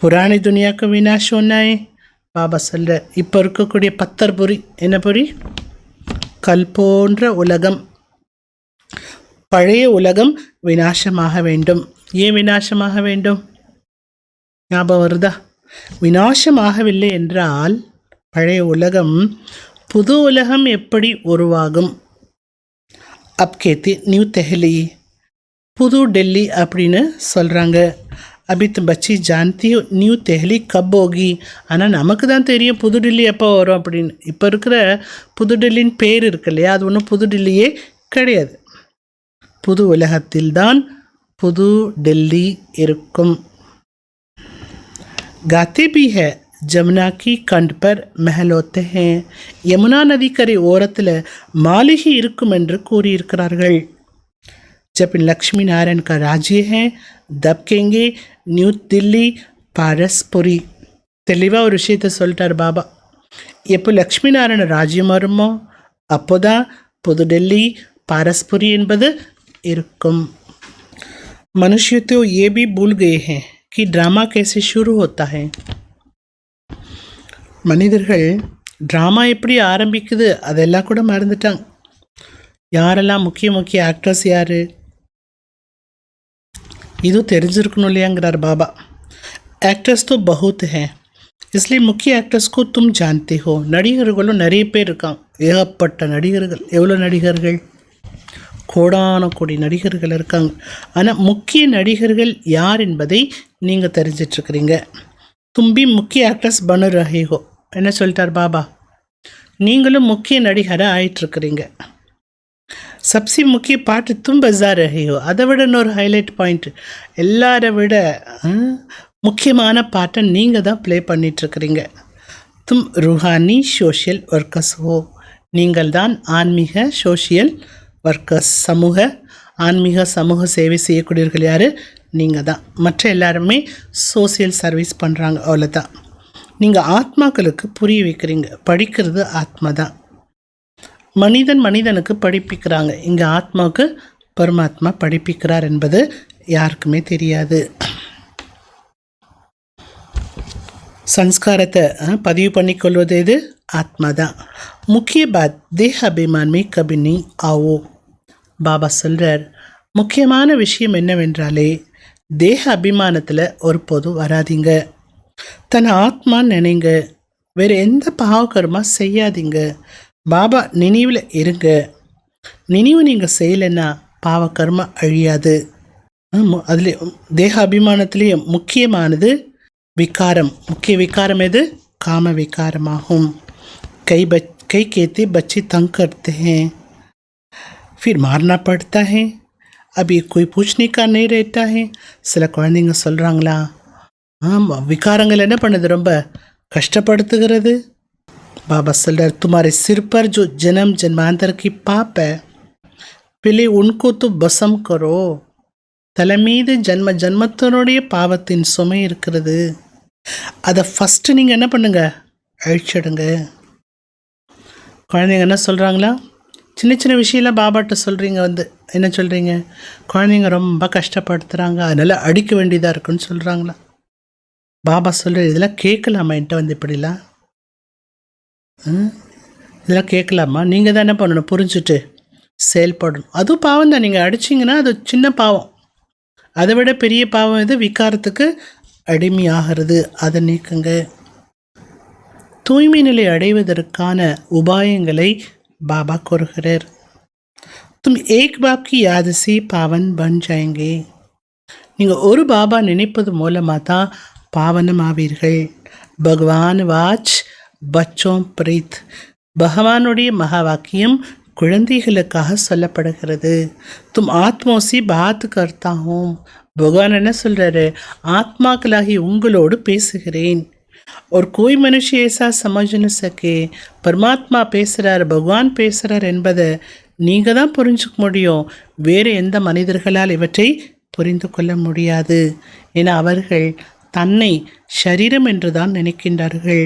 पुरानी दुनिया का विनाश होना है. பாபா சொல்ற இப்போ இருக்கக்கூடிய பத்தர்புரி என்ன புரி? கல் போன்ற உலகம், பழைய உலகம் விநாசமாக வேண்டும். ஏன் விநாசமாக வேண்டும்? ஞாபகம் வருதா? விநாசமாகவில்லை என்றால் பழைய உலகம், புது உலகம் எப்படி உருவாகும்? அப் கேத்தி நியூ தெஹலி, புது டெல்லி அப்படின்னு சொல்கிறாங்க. அபி தும் பச்சி ஜான்தி நியூ தெஹலி கப் ஹோகி. ஆனால் நமக்கு தான் தெரியும் புது டெல்லி எப்போ வரும் அப்படின்னு. இப்போ இருக்கிற புது டெல்லின்னு பேர் இருக்கு இல்லையா, அது ஒன்றும் புது டெல்லியே கிடையாது. புது உலகத்தில்தான் புது டெல்லி இருக்கும். गाते भी है जमुना की कंठ पर महल होते हैं. யமுனா நதிக்கரை ஓரத்தில் மாளிகை இருக்கும் என்று கூறியிருக்கிறார்கள். जब लक्ष्मी नारायण का राज्य है तब कहेंगे न्यू दिल्ली पारसपुरी. தெளிவாக ஒரு விஷயத்தை சொல்லிட்டார் பாபா. எப்போ லக்ஷ்மி நாராயண ராஜ்யம் வருமோ அப்போதான் புது டெல்லி पारसपुरी என்பது இருக்கும். मनुष्य तो ये भी भूल गए हैं कि ड्रामा कैसे शुरू होता है. மனிதர்கள் ட்ராமா எப்படி ஆரம்பிக்குது அதெல்லாம் கூட மறந்துட்டாங்க. யாரெல்லாம் முக்கிய ஆக்டர்ஸ் யார், இதுவும் தெரிஞ்சிருக்கணும் இல்லையாங்கிறார் பாபா. ஆக்டர்ஸ் तो बहुत हैं, इसलिए முக்கிய ஆக்டர்ஸ்க்கு तुम जानते हो. நடிகர்களும் நிறைய பேர் இருக்காங்க, ஏகப்பட்ட நடிகர்கள். எவ்வளோ நடிகர்கள்? கோடான கோடி நடிகர்கள் இருக்காங்க. ஆனால் முக்கிய நடிகர்கள் யார் என்பதை நீங்கள் தெரிஞ்சிட்ருக்கிறீங்க. தும்பி முக்கிய ஆக்ட்ரஸ் பனு ரஹேஹோ. என்ன சொல்லிட்டார் பாபா? நீங்களும் முக்கிய நடிகராக ஆயிட்டுருக்கிறீங்க. சப்சி முக்கிய பாட்டு தும் பஜா ரஹேஹோ. அதை விட இன்னொரு ஹைலைட் பாயிண்ட், எல்லாரை விட முக்கியமான பாட்டை நீங்கள் தான் ப்ளே பண்ணிகிட்ருக்கிறீங்க. தும் ருஹானி சோஷியல் ஒர்க்கர்ஸ் ஹோ. நீங்கள் தான் ஆன்மீக சோஷியல் ஒர்க்கர்ஸ், ஆன்மீக சமூக சேவை செய்யக்கூடியவர்கள் யார்? நீங்கள் தான். மற்ற எல்லாருமே சோசியல் சர்வீஸ் பண்ணுறாங்க, அவ்வளோதான். நீங்கள் ஆத்மாக்களுக்கு புரிய வைக்கிறீங்க. படிக்கிறது ஆத்மா தான். மனிதனுக்கு படிப்பிக்கிறாங்க. இங்கே ஆத்மாவுக்கு பரமாத்மா படிப்பிக்கிறார் என்பது யாருக்குமே தெரியாது. சன்ஸ்காரத்தை பதிவு பண்ணிக்கொள்வது எது? ஆத்மா தான். முக்கிய பாத் தேஹ அபிமான்மே கபினி ஆவோ. பாபா சொல்கிறார், முக்கியமான விஷயம் என்னவென்றாலே தேக அபிமானத்தில் ஒருபோதும் வராதிங்க. தன் ஆத்மா நினைங்க, வேறு எந்த பாவகர்மா செய்யாதீங்க. பாபா நினைவில் இருங்க. நினைவு நீங்கள் செய்யலைன்னா பாவகர்மா அழியாது. அதில் தேக அபிமானத்திலேயும் முக்கியமானது விகாரம். முக்கிய விகாரம் எது? காம விகாரமாகும். கை கேத்தி बच्चे तंग करते हैं, फिर मारना पड़ता है, अभी कोई पूछने का नहीं रहता है. சில குழந்தைங்க சொல்கிறாங்களா, விகாரங்கள் என்ன பண்ணுது? ரொம்ப கஷ்டப்படுத்துகிறது. பாபா சொல்கிறார், तुम्हारे सिर पर जो जन्म जन्मांतर की पाप है पहले उनको तो भस्म करो. தலை மீது ஜன்மத்தினுடைய பாவத்தின் சுமை இருக்கிறது, அதை ஃபஸ்ட்டு நீங்கள் என்ன பண்ணுங்க? அழிச்சிடுங்க. குழந்தைங்க என்ன சொல்கிறாங்களா? சின்ன விஷயம்லாம் பாபாட்ட சொல்கிறீங்க, என்ன சொல்கிறீங்க? குழந்தைங்க ரொம்ப கஷ்டப்படுத்துகிறாங்க, அதனால் அடிக்க வேண்டியதாக இருக்குன்னு சொல்கிறாங்களா? பாபா சொல்கிற இதெல்லாம் கேட்கலாமா? என்கிட்ட இப்படிலாம் இதெல்லாம் கேட்கலாமா? நீங்கள் தான் என்ன பண்ணணும்? புரிஞ்சுட்டு செயல்படணும். அதுவும் பாவம் தான். நீங்கள் அடிச்சிங்கன்னா அது சின்ன பாவம். அதை விட பெரிய பாவம் இது விகாரத்துக்கு அடிமையாகிறது. அதை நீக்குங்க. தூய்மை நிலை அடைவதற்கான உபாயங்களை பாபா கூறுகிறார். தும் ஏக் பாப் கி யாத் से பாவன் பன் जाएंगे. நீங்கள் ஒரு பாபா நினைப்பது மூலமாக தான் பாவனம் ஆவீர்கள். பகவான் வாச் பச்சோம் பிரீத். பகவானுடைய மகா வாக்கியம் குழந்தைகளுக்காக சொல்லப்படுகிறது. தும் ஆத்மோசி பாத் கர்த்தா ஹூம். பகவான் என்ன சொல்கிறாரு? ஆத்மாக்களாகி உங்களோடு பேசுகிறேன். और कोई मनुष्य ऐसा समझ न सके பரமாத்மா பேசுகிறார், பகவான் பேசுகிறார் என்பதை நீங்கள் தான் புரிஞ்சுக்க முடியும். வேறு எந்த மனிதர்களால் இவற்றை புரிந்து கொள்ள முடியாது. என அவர்கள் தன்னை ஷரீரம் என்று தான் நினைக்கின்றார்கள்.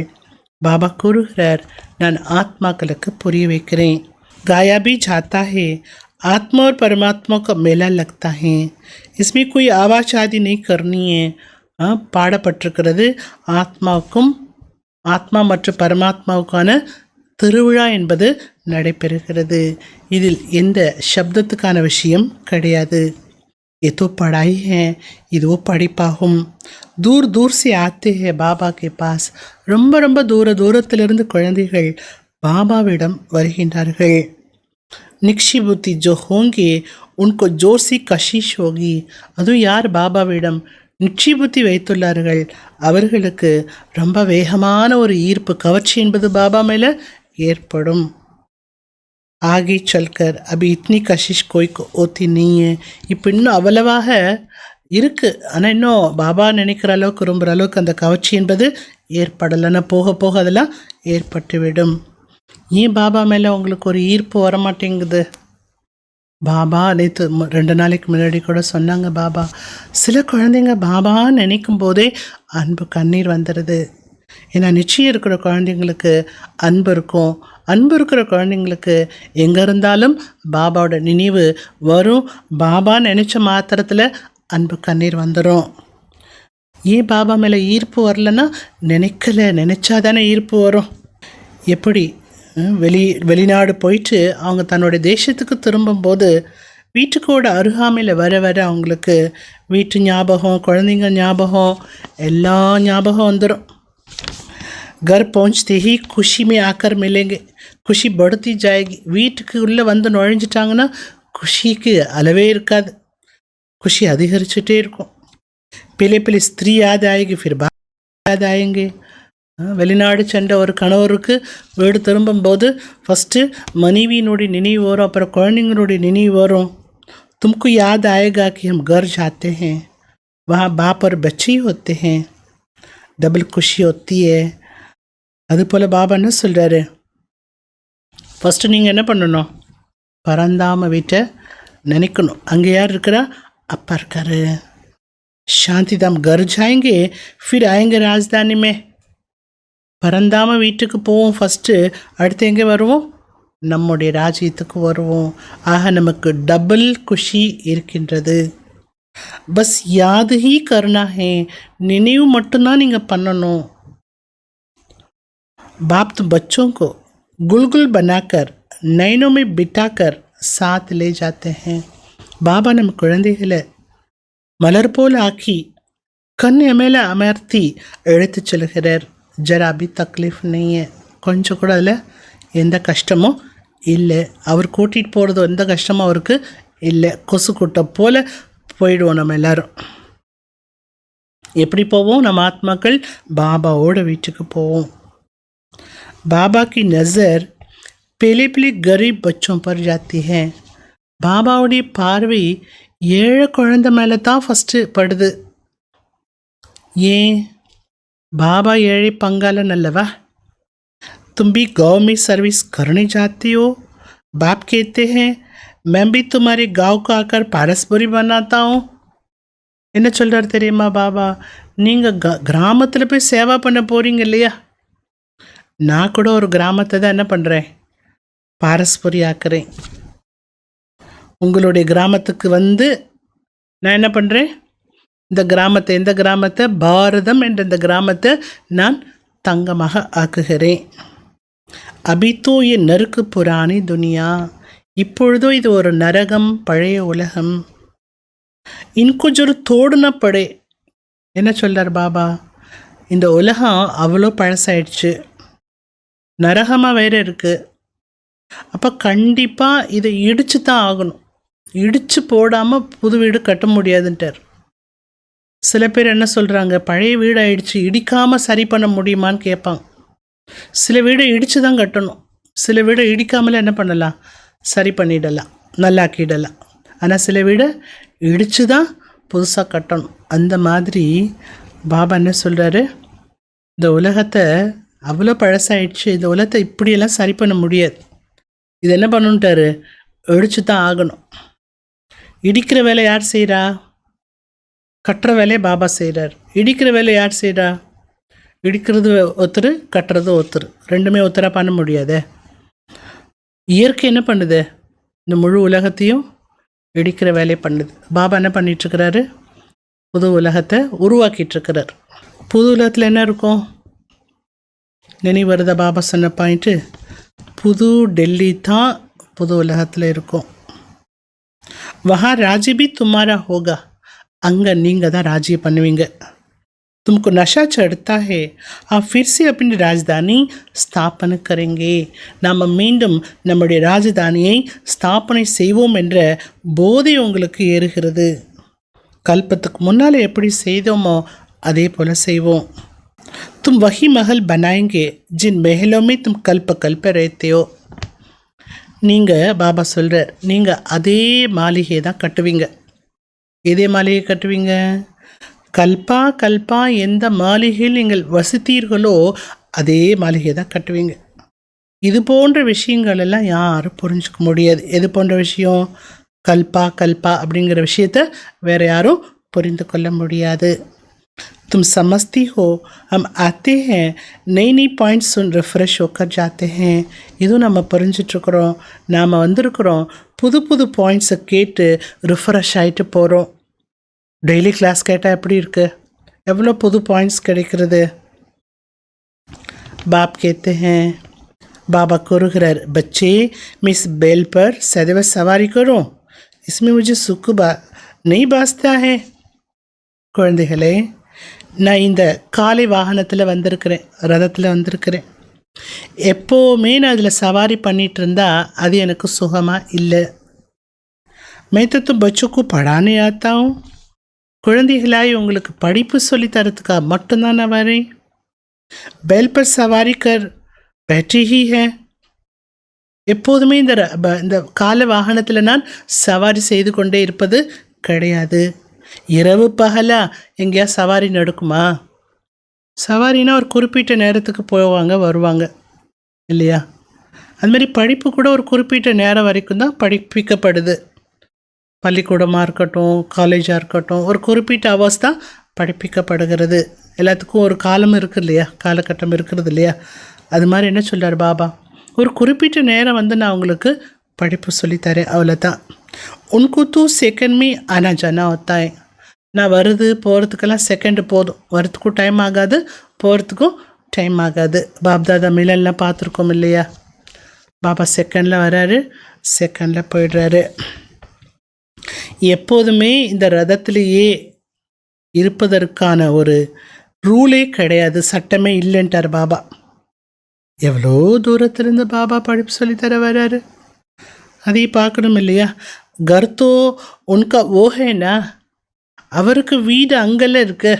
பாபா கூறுகிறார், நான் ஆத்மாக்களுக்கு புரிய வைக்கிறேன். गाया भी जाता है, आत्मा और परमात्मा का मेला लगता है, इसमें कोई आवाज़ आदि नहीं करनी है. பாடப்பட்டிருக்கிறது. ஆத்மா மற்றும் பரமாத்மாவுக்கான திருவிழா என்பது நடைபெறுகிறது. இதில் எந்த சப்தத்துக்கான விஷயம் கிடையாது. ये तो पढ़ाई है, இதுவோ படிப்பாகும். दूर दूर से आते हैं बाबा के पास. ரொம்ப ரொம்ப தூரத்திலிருந்து குழந்தைகள் பாபாவிடம் வருகின்றார்கள். நிக்ஷி புத்தி जो होंगे उनको जोर सी कशिश होगी. அதுவும் யார் பாபாவிடம் நிக்ஷி புத்தி வைத்துள்ளார்கள் அவர்களுக்கு ரொம்ப வேகமான ஒரு ஈர்ப்பு கவர்ச்சி என்பது பாபா மேலே ஏற்படும். ஆகி சல்கர் அபி இத்னி கஷிஷ் கோய்க்கு ஓத்தி நீயே. இப்போ இன்னும் அவ்வளவாக இருக்குது, ஆனால் இன்னும் பாபா நினைக்கிற அளவுக்கு விரும்புகிற அளவுக்கு அந்த கவர்ச்சி என்பது ஏற்படலைன்னா போக போக அதெல்லாம் ஏற்பட்டுவிடும். ஏன் பாபா மேலே உங்களுக்கு ஒரு ஈர்ப்பு வரமாட்டேங்குது? பாபா நேற்று 2 நாளைக்கு முன்னாடி கூட சொன்னாங்க, பாபா சில குழந்தைங்க பாபா நினைக்கும் போதே அன்பு கண்ணீர் வந்துடுது. ஏன்னா நிச்சயம் இருக்கிற குழந்தைங்களுக்கு அன்பு இருக்கும். அன்பு இருக்கிற குழந்தைங்களுக்கு எங்கே இருந்தாலும் பாபாவோட நினைவு வரும். பாபா நினச்ச மாத்திரத்தில் அன்பு கண்ணீர் வந்துடும். ஏன் பாபா மேலே ஈர்ப்பு வரலன்னா நினச்சாதானே ஈர்ப்பு வரும். எப்படி வெளிநாடு போயிட்டு அவங்க தன்னோட தேசத்துக்கு திரும்பும்போது வீட்டுக்கோட அருகாமையில் வர வர அவங்களுக்கு வீட்டு ஞாபகம், குழந்தைங்க ஞாபகம், எல்லா ஞாபகம் வந்துடும். घर पहुँचते ही खुशी में आकर मिलेंगे, खुशी बढ़ती जाएगी. வீட்டுக்கு உள்ளே வந்து நுழைஞ்சிட்டாங்கன்னா खुशीக்கு அளவே இருக்காது, खुशी அதிகரிச்சுட்டே இருக்கும். पहले पहले स्त्री याद आएगी, फिर बाप याद आएंगे. வெளிநாடு சென்ற ஒரு கணவருக்கு வீடு திரும்பும்போது ஃபஸ்ட்டு மனைவியினுடைய நினைவு வரும், அப்புறம் குழந்தைங்களுடைய நினைவு வரும். तुमको याद आएगा कि हम घर जाते हैं, वहाँ बाप और बच्चे होते हैं, डबल खुशी होती है. அதுபோல் பாபா என்ன சொல்கிறாரு, ஃபஸ்ட்டு நீங்கள் என்ன பண்ணணும், பரந்தாம வீட்டை நினைக்கணும். அங்கே யார் இருக்கிறா? அப்பா இருக்காரு. சாந்திதாம் घर जाएंगे फिर आएंगे राजधानी में. பரந்தாம வீட்டுக்கு போவோம் ஃபஸ்ட்டு, அடுத்து எங்கே வருவோம்? நம்முடைய ராஜ்யத்துக்கு வருவோம். ஆக நமக்கு டபுள் குஷி இருக்கின்றது. பஸ் யாது ஹீ கர்னா ஹே, நினைவு மட்டும்தான் நீங்கள் பண்ணணும். बाप तो बच्चों को गुलगुल बनाकर नैनों में बिठाकर साथ ले जाते हैं. பாபா நம்ம குழந்தைகளை மலர் போல் ஆக்கி கண் மேலே அமர்த்தி எடுத்து செல்கிறார். ஜரா பி தக்லீஃப் நெய்ய, கொஞ்சம் கூட அதில் எந்த கஷ்டமும் இல்லை. அவர் கூட்டிகிட்டு போகிறதோ எந்த கஷ்டமும் அவருக்கு இல்லை. கொசு கூட்டம் போல் போயிடுவோம் நம்ம எல்லோரும். எப்படி போவோம்? நம்ம ஆத்மாக்கள் பாபாவோட வீட்டுக்கு போவோம். बाबा की नज़र पहले पहले गरीब बच्चों पर जाती है. பாபாவுடைய பார்வை ஏழை குழந்தை மேலே தான் ஃபஸ்ட்டு படுது. ஏன்? பாபா ஏழை பங்காளன் அல்லவா? तुम भी गाँव में सर्विस करने जाती हो, बाप कहते हैं मैं भी तुम्हारे गाँव को आकर पारसपुरी बनाता हूँ. என்ன சொல்கிறார் தெரியுமா பாபா? நீங்கள் கிராமத்தில் போய் சேவா பண்ண போகிறீங்க இல்லையா? நான் கூட ஒரு கிராமத்தை தான் என்ன பண்ணுறேன், பாரஸ்புரி ஆக்குறேன். உங்களுடைய கிராமத்துக்கு வந்து நான் என்ன பண்ணுறேன், இந்த கிராமத்தை, எந்த கிராமத்தை? பாரதம் என்ற இந்த கிராமத்தை நான் தங்கமாக ஆக்குகிறேன். அபித்தோ ஏ நறுக்கு புராணி துனியா, இப்பொழுதோ இது ஒரு நரகம், பழைய உலகம். இன்கொஞ்சொரு தோடுன படை. என்ன சொல்கிறார் பாபா? இந்த உலகம் அவ்வளோ பழசாயிடுச்சு, நரகமாக வேறு இருக்குது. அப்போ கண்டிப்பாக இதை இடித்து தான் ஆகணும். இடித்து போடாமல் புது வீடு கட்ட முடியாதுன்ட்டார். சில பேர் என்ன சொல்கிறாங்க, பழைய வீடு ஆயிடுச்சு, இடிக்காமல் சரி பண்ண முடியுமான்னு கேட்பாங்க. சில வீடை இடித்து தான் கட்டணும், சில வீடை இடிக்காமலே என்ன பண்ணலாம், சரி பண்ணிடலாம், நல்லாக்கிடலாம். ஆனால் சில வீடை இடித்து தான் புதுசாக கட்டணும். அந்த மாதிரி பாபா என்ன சொல்கிறாரு, இந்த உலகத்தை அவ்வளோ பழசாயிடுச்சு, இந்த உலகத்தை இப்படியெல்லாம் சரி பண்ண முடியாது, இது என்ன பண்ணணுன்ட்டாரு, இடிச்சு தான் ஆகணும். இடிக்கிற வேலை யார் செய்கிறா? கட்டுற வேலையை பாபா செய்கிறார். இடிக்கிற வேலை யார் செய்கிறா? இடிக்கிறது ஒருத்தர், கட்டுறது ஒருத்தர், ரெண்டுமே ஒருத்தராக பண்ண முடியாதே. இயற்கை என்ன பண்ணுது, இந்த முழு உலகத்தையும் இடிக்கிற வேலையை பண்ணுது. பாபா என்ன பண்ணிகிட்ருக்கிறாரு, புது உலகத்தை உருவாக்கிட்டுருக்கிறார். புது உலகத்தில் என்ன இருக்கும்? நினைவு வருதா? பாபா சொன்ன பாயிண்ட்டு, புது டெல்லி தான் புது உலகத்தில் இருக்கும். வஹா ராஜ்ய பி துமாரா ஹோகா, அங்கே நீங்கள் தான் ராஜ்யம் பண்ணுவீங்க. तुमको नशा चढ़ता है, आप फिर से अपनी राजधानी ஸ்தாபனை करेंगे. நாம் மீண்டும் நம்முடைய ராஜதானியை ஸ்தாபனை செய்வோம் என்ற போதை உங்களுக்கு ஏறுகிறது. கல்பத்துக்கு முன்னால் எப்படி செய்தோமோ அதே போல் செய்வோம். तुम वही महल बनाएंगे जिन महलों में तुम कल्प कल्प रहते हो. நீங்கள் பாபா சொல்கிறார், நீங்கள் அதே மாளிகையை தான் கட்டுவீங்க. இதே மாளிகை கட்டுவீங்க. கல்பா கல்பா எந்த மாளிகையில் நீங்கள் வசித்தீர்களோ அதே மாளிகை தான் கட்டுவீங்க. இது போன்ற விஷயங்கள் எல்லாம் யாரும் புரிஞ்சுக்க முடியாது. எது போன்ற விஷயம்? கல்பா கல்பா அப்படிங்கிற விஷயத்த வேறு யாரும் புரிந்து கொள்ள முடியாது. तुम समझती हो हम आते हैं नई नई पॉइंट्स सुन रिफ्रेश होकर जाते हैं. இதுவும் நம்ம புரிஞ்சிட்ருக்குறோம். நாம் வந்திருக்கிறோம், புது புது பாயிண்ட்ஸை கேட்டு ரிஃப்ரெஷ் ஆகிட்டு போகிறோம். டெய்லி கிளாஸ் கேட்டால் எப்படி இருக்கு? எவ்வளோ புது பாயிண்ட்ஸ் கிடைக்கிறது. बाप कहते हैं, बाबा கூறுகிறார், बच्चे मैं इस बैल पर सदैव सवारी करूं, इसमें मुझे सुख नहीं बाजता है. குழந்தைகளே, நான் இந்த காலை வாகனத்தில் வந்திருக்கிறேன், ரதத்தில் வந்திருக்கிறேன். எப்போவுமே நான் அதில் சவாரி பண்ணிகிட்டு இருந்தால் அது எனக்கு சுகமாக இல்லை. मैं तो तुम बच्चों को पढ़ाने आता हूँ. குழந்தைகளாய் உங்களுக்கு படிப்பு சொல்லித்தரத்துக்காக மட்டும்தான் நான் வரேன். बैल पर सवारी कर बैठी ही है. எப்போதுமே இந்த கால வாகனத்தில் நான் சவாரி செய்து கொண்டே இருப்பது கிடையாது. இரவு பகலா எங்கேயா சவாரி நடக்குமா? சவாரினா ஒரு குறிப்பிட்ட நேரத்துக்கு போவாங்க வருவாங்க இல்லையா? அதுமாதிரி படிப்பு கூட ஒரு குறிப்பிட்ட நேரம் வரைக்கும் தான் படிப்பிக்கப்படுது. பள்ளிக்கூடமாக இருக்கட்டும், காலேஜாக இருக்கட்டும், ஒரு குறிப்பிட்ட அவர்ஸ் தான் படிப்பிக்கப்படுகிறது. எல்லாத்துக்கும் ஒரு காலம் இருக்குது இல்லையா, காலகட்டம் இருக்கிறது இல்லையா? அது மாதிரி என்ன சொல்கிறார் பாபா, ஒரு குறிப்பிட்ட நேரம் நான் உங்களுக்கு படிப்பு சொல்லித்தரேன், அவ்வளோதான். உனக்கு தூ செகண்ட் மீ ஆனா ஜனா होता है. நான் வருது போகிறதுக்கெல்லாம் செகண்டு போதும். வரத்துக்கும் டைம் ஆகாது, போகிறதுக்கும் டைம் ஆகாது. பாப்தாதா மிலன்லாம் பார்த்துருக்கோம் இல்லையா? பாபா செகண்டில் வராரு, செகண்டில் போயிடுறாரு. எப்போதுமே இந்த ரதத்திலேயே இருப்பதற்கான ஒரு ரூலே கிடையாது, சட்டமே இல்லைன்ட்டார் பாபா. எவ்வளோ தூரத்துலேருந்து பாபா படிப்பு சொல்லித்தர வர்றாரு, அதையும் பார்க்கணும் இல்லையா? கர்த்தோ உன்கா ஓஹேனா, அவருக்கு வீடு அங்கெல்லாம் இருக்கு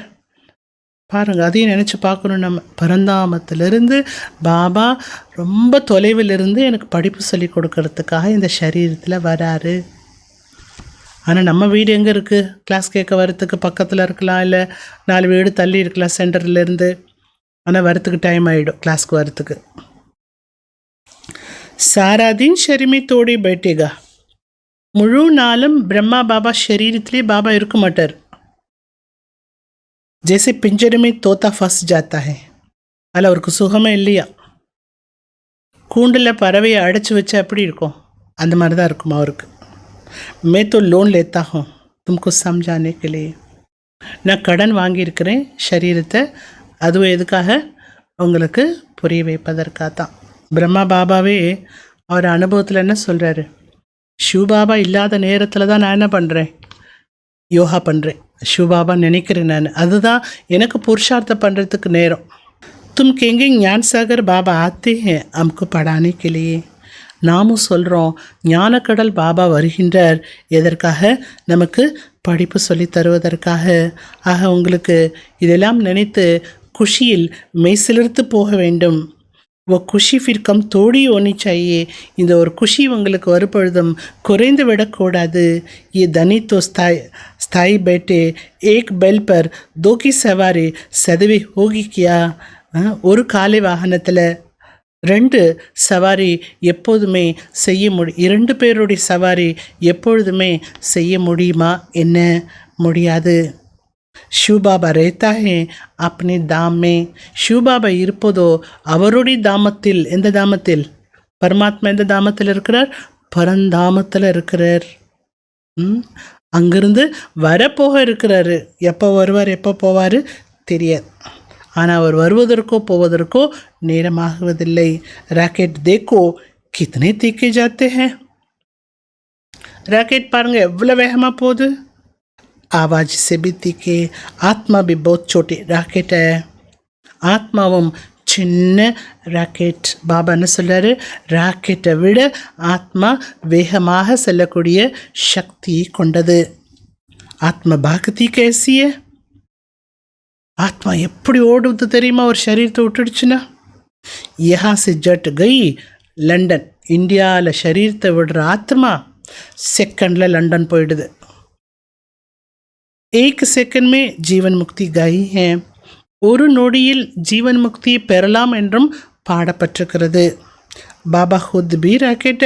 பாருங்கள். அதையும் நினச்சி பார்க்கணும் நம்ம. பரந்தாமத்திலிருந்து பாபா ரொம்ப தொலைவிலிருந்து எனக்கு படிப்பு சொல்லி கொடுக்கறதுக்காக இந்த சரீரத்தில் வராரு. ஆனால் நம்ம வீடு எங்கே இருக்குது? கிளாஸ் கேட்க வரத்துக்கு பக்கத்தில் இருக்கலாம், இல்லை 4 வீடு தள்ளி இருக்கலாம் சென்டர்லேருந்து. ஆனால் வரத்துக்கு டைம் ஆகிடும் கிளாஸ்க்கு வரத்துக்கு. சாராதீன் ஷரீமை தோடி பேட்டேகா. முழு நாளும் பிரம்மா பாபா ஷரீரத்திலே பாபா இருக்க மாட்டார். ஜெய்சே பிஞ்சரமே தோத்தா ஃபஸ் ஜாத்தா ஹே. அதில் அவருக்கு சுகமே இல்லையா? கூண்டில் பறவையை அடைச்சி வச்சா எப்படி இருக்கும்? அந்த மாதிரி தான் இருக்கும் அவருக்கு. मैं तो लोन लेता हूँ तुमको समझाने के लिए. நான் கடன் வாங்கியிருக்கிறேன் சரீரத்தை, அதுவும் எதுக்காக? உங்களுக்கு புரிய வைப்பதற்காக தான். பிரம்மா பாபாவே அவர் அனுபவத்தில் என்ன சொல்கிறாரு? சிவபாபா இல்லாத நேரத்தில் தான் நான் என்ன பண்ணுறேன்? யோகா பண்ணுறேன். சிவபாபா நினைக்கிறேன் நான், அதுதான் எனக்கு புருஷார்த்தம் பண்ணுறதுக்கு நேரம். தும் கெங்கே ஞான் சாகர் பாபா ஆத்தே हैं हमको पढ़ाने के लिए. நாமும் சொல்கிறோம், ஞானக்கடல் பாபா வருகின்றார். எதற்காக? நமக்கு படிப்பு சொல்லி தருவதற்காக. ஆக உங்களுக்கு இதெல்லாம் நினைத்து குஷியில் மெய்சிலிர்த்து போக வேண்டும். ஓ குஷி ஃபிர் கம் தோடி ஓனி சாயே. இந்த ஒரு குஷி உங்களுக்கு வரும்பொழுதும் குறைந்து விடக்கூடாது. ये धनी तो स्थाई बैठे एक बैल पर दो की सवारी सदवी होगी क्या. ஒரு காலை வாகனத்தில் 2 சவாரி எப்போதுமே செய்ய 2 பேருடைய சவாரி எப்பொழுதுமே செய்ய முடியுமா? என்ன முடியாது. சிவபாபா ரேத்தா ஹே அப்னே தாமே. சிவபாபா இருப்பதோ அவருடைய தாமத்தில். எந்த தாமத்தில்? பரமாத்மா எந்த தாமத்தில் இருக்கிறார்? பரந்தாமத்தில் இருக்கிறார். அங்கிருந்து வரப்போக இருக்கிறாரு. எப்போ வருவார் எப்போ போவார் தெரியாது. ஆனால் அவர் வருவதற்கோ போவதற்கோ நேரமாகுவதில்லை. ராக்கெட் தேக்கோ कितने तीखे जाते हैं. रॉकेट பாருங்க எவ்வளவு வேகமா போகுது. आवाज से भी तीखे, आत्मा भी बहुत छोटी रॉकेट है. ஆத்மாவும் சின்ன ராக்கெட். பாபா என்ன சொல்றாரு, ராக்கெட்டை விட ஆத்மா வேகமாக செல்லக்கூடிய சக்தி கொண்டது. ஆத்மா பாகதி கேசிய, ஆத்மா எப்படி ஓடுவது தெரியுமா ஒரு சரீரத்தை விட்டுடுச்சுன்னா. யஹா से जट गई லண்டன். இந்தியாவில் சரீரத்தை விடுற ஆத்மா செகண்டில் லண்டன் போயிடுது. एक सेकंड में जीवन मुक्ति गई है. ஒரு நொடியில் ஜீவன் முக்தியை பெறலாம் என்றும் பாடப்பட்டிருக்கிறது. பாபா खुद भी ராக்கெட்.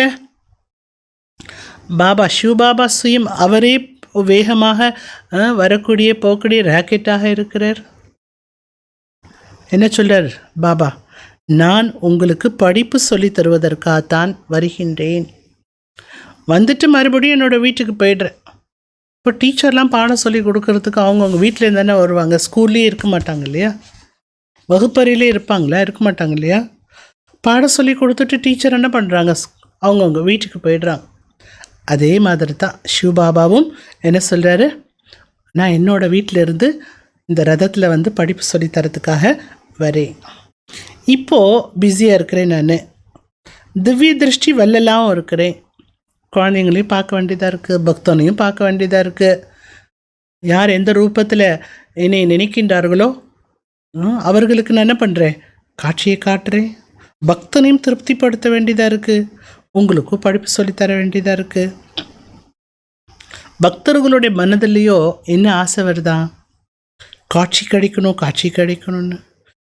பாபா சிவபாபா சுயம் அவரே வேகமாக வரக்கூடிய போகக்கூடிய ராக்கெட்டாக இருக்கிறார். என்ன சொல்றார் பாபா, நான் உங்களுக்கு படிப்பு சொல்லி தருவதற்காகத்தான் வருகின்றேன். வந்துட்டு மறுபடியும் என்னோட வீட்டுக்கு போயிடுறேன். இப்போ டீச்சர்லாம் பாடம் சொல்லி கொடுக்கறதுக்கு அவங்கவுங்க வீட்டிலேருந்து தானே வருவாங்க. ஸ்கூல்லேயே இருக்க மாட்டாங்க இல்லையா, வகுப்பறையிலே இருப்பாங்களா, இருக்க மாட்டாங்க இல்லையா. பாடம் சொல்லி கொடுத்துட்டு டீச்சர் என்ன பண்ணுறாங்க, அவங்கவுங்க வீட்டுக்கு போயிடுறாங்க. அதே மாதிரி தான் சிவபாபாவும் என்ன சொல்கிறாரு, நான் என்னோடய வீட்டிலேருந்து இந்த ரதத்தில் வந்து படிப்பு சொல்லி தரத்துக்காக வரேன். இப்போது பிஸியாக இருக்கிறேன். நான் திவ்ய திருஷ்டி வல்லலாம் இருக்கிறேன். குழந்தைங்களையும் பார்க்க வேண்டியதாக இருக்குது, பக்தனையும் பார்க்க வேண்டியதாக இருக்குது. யார் எந்த ரூபத்தில் என்னை நினைக்கின்றார்களோ அவர்களுக்கு நான் என்ன பண்ணுறேன், காட்சியை காட்டுறேன். பக்தனையும் திருப்திப்படுத்த வேண்டியதாக இருக்குது, உங்களுக்கும் படிப்பு சொல்லித்தர வேண்டியதாக இருக்குது. பக்தர்களுடைய மனதிலையோ என்ன ஆசை வருதா, காட்சி கிடைக்கணும் காட்சி கிடைக்கணும்னு.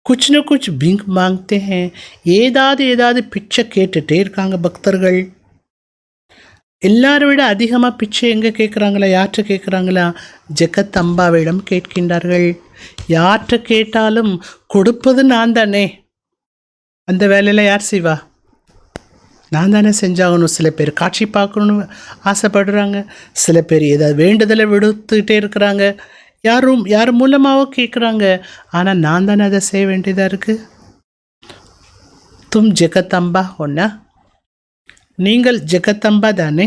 குச் ந குச் பிங்க் மாங்கத்தே ஹேன். ஏதாவது பிச்சை கேட்டுகிட்டே இருக்காங்க பக்தர்கள். எல்லாரை விட அதிகமாக பிச்சை எங்கே கேட்குறாங்களா, யார்கிட்ட கேட்குறாங்களா, ஜெகத் அம்பாவிடம் கேட்கின்றார்கள். யார்கிட்ட கேட்டாலும் கொடுப்பது நான் தானே. அந்த வேலையில் யார் செய்வா, நான் தானே செஞ்சாகணும். சில பேர் காட்சி பார்க்கணுன்னு ஆசைப்படுறாங்க, சில பேர் ஏதாவது வேண்டுதலை விடுத்துக்கிட்டே இருக்கிறாங்க, யார் மூலமாகவோ கேட்குறாங்க. ஆனால் நான் தானே அதை செய்ய வேண்டியதாக இருக்குது. தும் ஜெகத் அம்பா ஒன்னா, நீங்கள் ஜெகத்தம்பா தானே.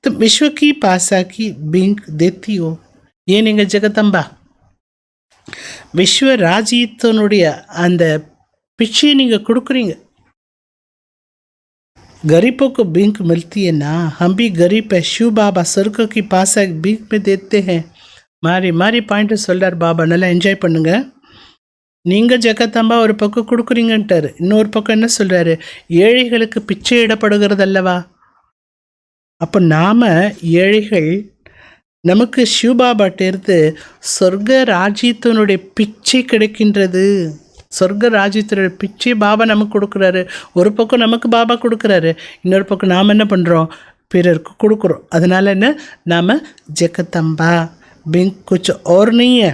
तो विश्व की पासा की बिंक देती हो. ஏன் நீங்கள் ஜெகத்தம்பா, விஸ்வ ராஜ்யத்தினுடைய அந்த பிச்சையை நீங்கள் கொடுக்குறீங்க. गरीबों को बिंक मिलती है ना, हम भी गरीब है. शिव बाबा स्वर्ग की पासा बिंक में देते हैं. மாறி பாயிண்ட் சொல்கிறார் பாபா, நல்லா என்ஜாய் பண்ணுங்க. நீங்கள் ஜெகத்தம்பா ஒரு பக்கம் கொடுக்குறீங்கன்ட்டார், இன்னொரு பக்கம் என்ன சொல்கிறாரு, ஏழைகளுக்கு பிச்சை இடப்படுகிறது அல்லவா. அப்போ நாம் ஏழைகள், நமக்கு சிவபாபாட்டேருந்து சொர்க்க ராஜ்யத்தினுடைய பிச்சை கிடைக்கின்றது. சொர்க்க ராஜ்யத்தினுடைய பிச்சை பாபா நமக்கு கொடுக்குறாரு. ஒரு பக்கம் நமக்கு பாபா கொடுக்குறாரு, இன்னொரு பக்கம் நாம் என்ன பண்ணுறோம், பிறருக்கு கொடுக்குறோம். அதனால் என்ன, நாம் ஜெகத்தம்பா बिंक कुछ और नहीं है.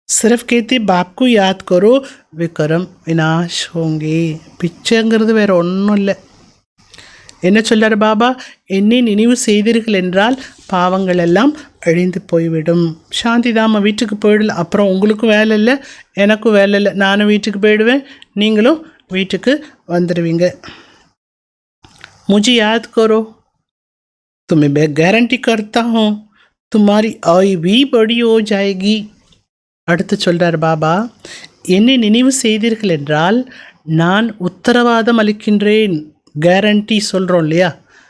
सिर्फ कहते बाप को याद करो, वे कर्म विनाश होंगे. பிச்சைங்கிறது வேறு ஒன்றும் இல்லை. என்ன சொல்கிறார் பாபா, என்னை நினைவு செய்தீர்கள் என்றால் பாவங்கள் எல்லாம் அழிந்து போய்விடும். சாந்தி தாம வீட்டுக்கு போயிடலாம். அப்புறம் உங்களுக்கும் வேலை இல்லை, எனக்கும் வேலை இல்லை. நானும் வீட்டுக்கு போயிடுவேன், நீங்களும் வீட்டுக்கு வந்துடுவீங்க. मुझे याद करो, तुम्हें मैं गारंटी करता हूँ तुम्हारी आयु भी बड़ी हो जाएगी. அடுத்து சொல்கிறார் பாபா, என்னை நினைவு செய்தீர்கள் என்றால் நான் உத்தரவாதம் அளிக்கின்றேன். கேரண்டி சொல்கிறோம் இல்லையா,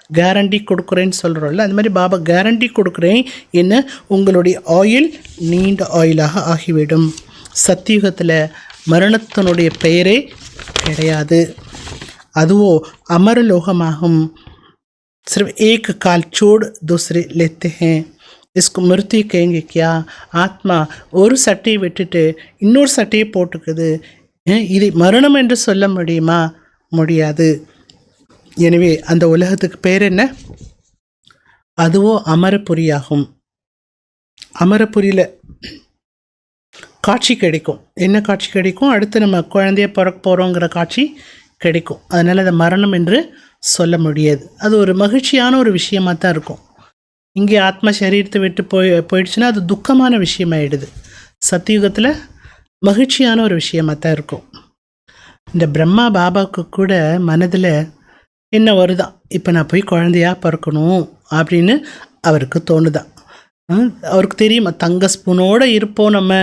கேரண்டி கொடுக்குறேன்னு சொல்கிறோம்ல, அது மாதிரி பாபா கேரண்டி கொடுக்குறேன். என்ன, உங்களுடைய ஆயில் நீண்ட ஆயிலாக ஆகிவிடும். சத்தியுகத்தில் மரணத்தினுடைய பெயரே கிடையாது, அதுவோ அமரலோகமாகும். सिर्फ एक काल छोड़ दूसरे लेते हैं. इसको मृत्यु कहेंगे क्या. ஆத்மா ஒரு சட்டையை விட்டுட்டு இன்னொரு சட்டையை போட்டுக்குது. இதை மரணம் என்று சொல்ல முடியுமா, முடியாது. எனவே அந்த உலகத்துக்கு பேர் என்ன, அதுவோ அமரபுரியாகும். அமரபுரியில் காட்சி கிடைக்கும். என்ன காட்சி கிடைக்கும், அடுத்து நம்ம குழந்தைய பிறக்க போகிறோங்கிற காட்சி கிடைக்கும். அதனால் அதை மரணம் என்று சொல்ல முடியாது. அது ஒரு மகிழ்ச்சியான ஒரு விஷயமாக தான் இருக்கும். இங்கே ஆத்மா சரீரத்தை விட்டு போயிடுச்சுன்னா அது துக்கமான விஷயமாயிடுது. சத்தியுகத்தில் மகிழ்ச்சியான ஒரு விஷயமாக தான் இருக்கும். இந்த பிரம்மா பாபாவுக்கு கூட மனதில் என்ன வருதான், இப்போ நான் போய் குழந்தையா பிறக்கணும் அப்படின்னு அவருக்கு தோணுதான். அவருக்கு தெரியுமா, தங்க ஸ்பூனோடு இருப்போம் நம்ம.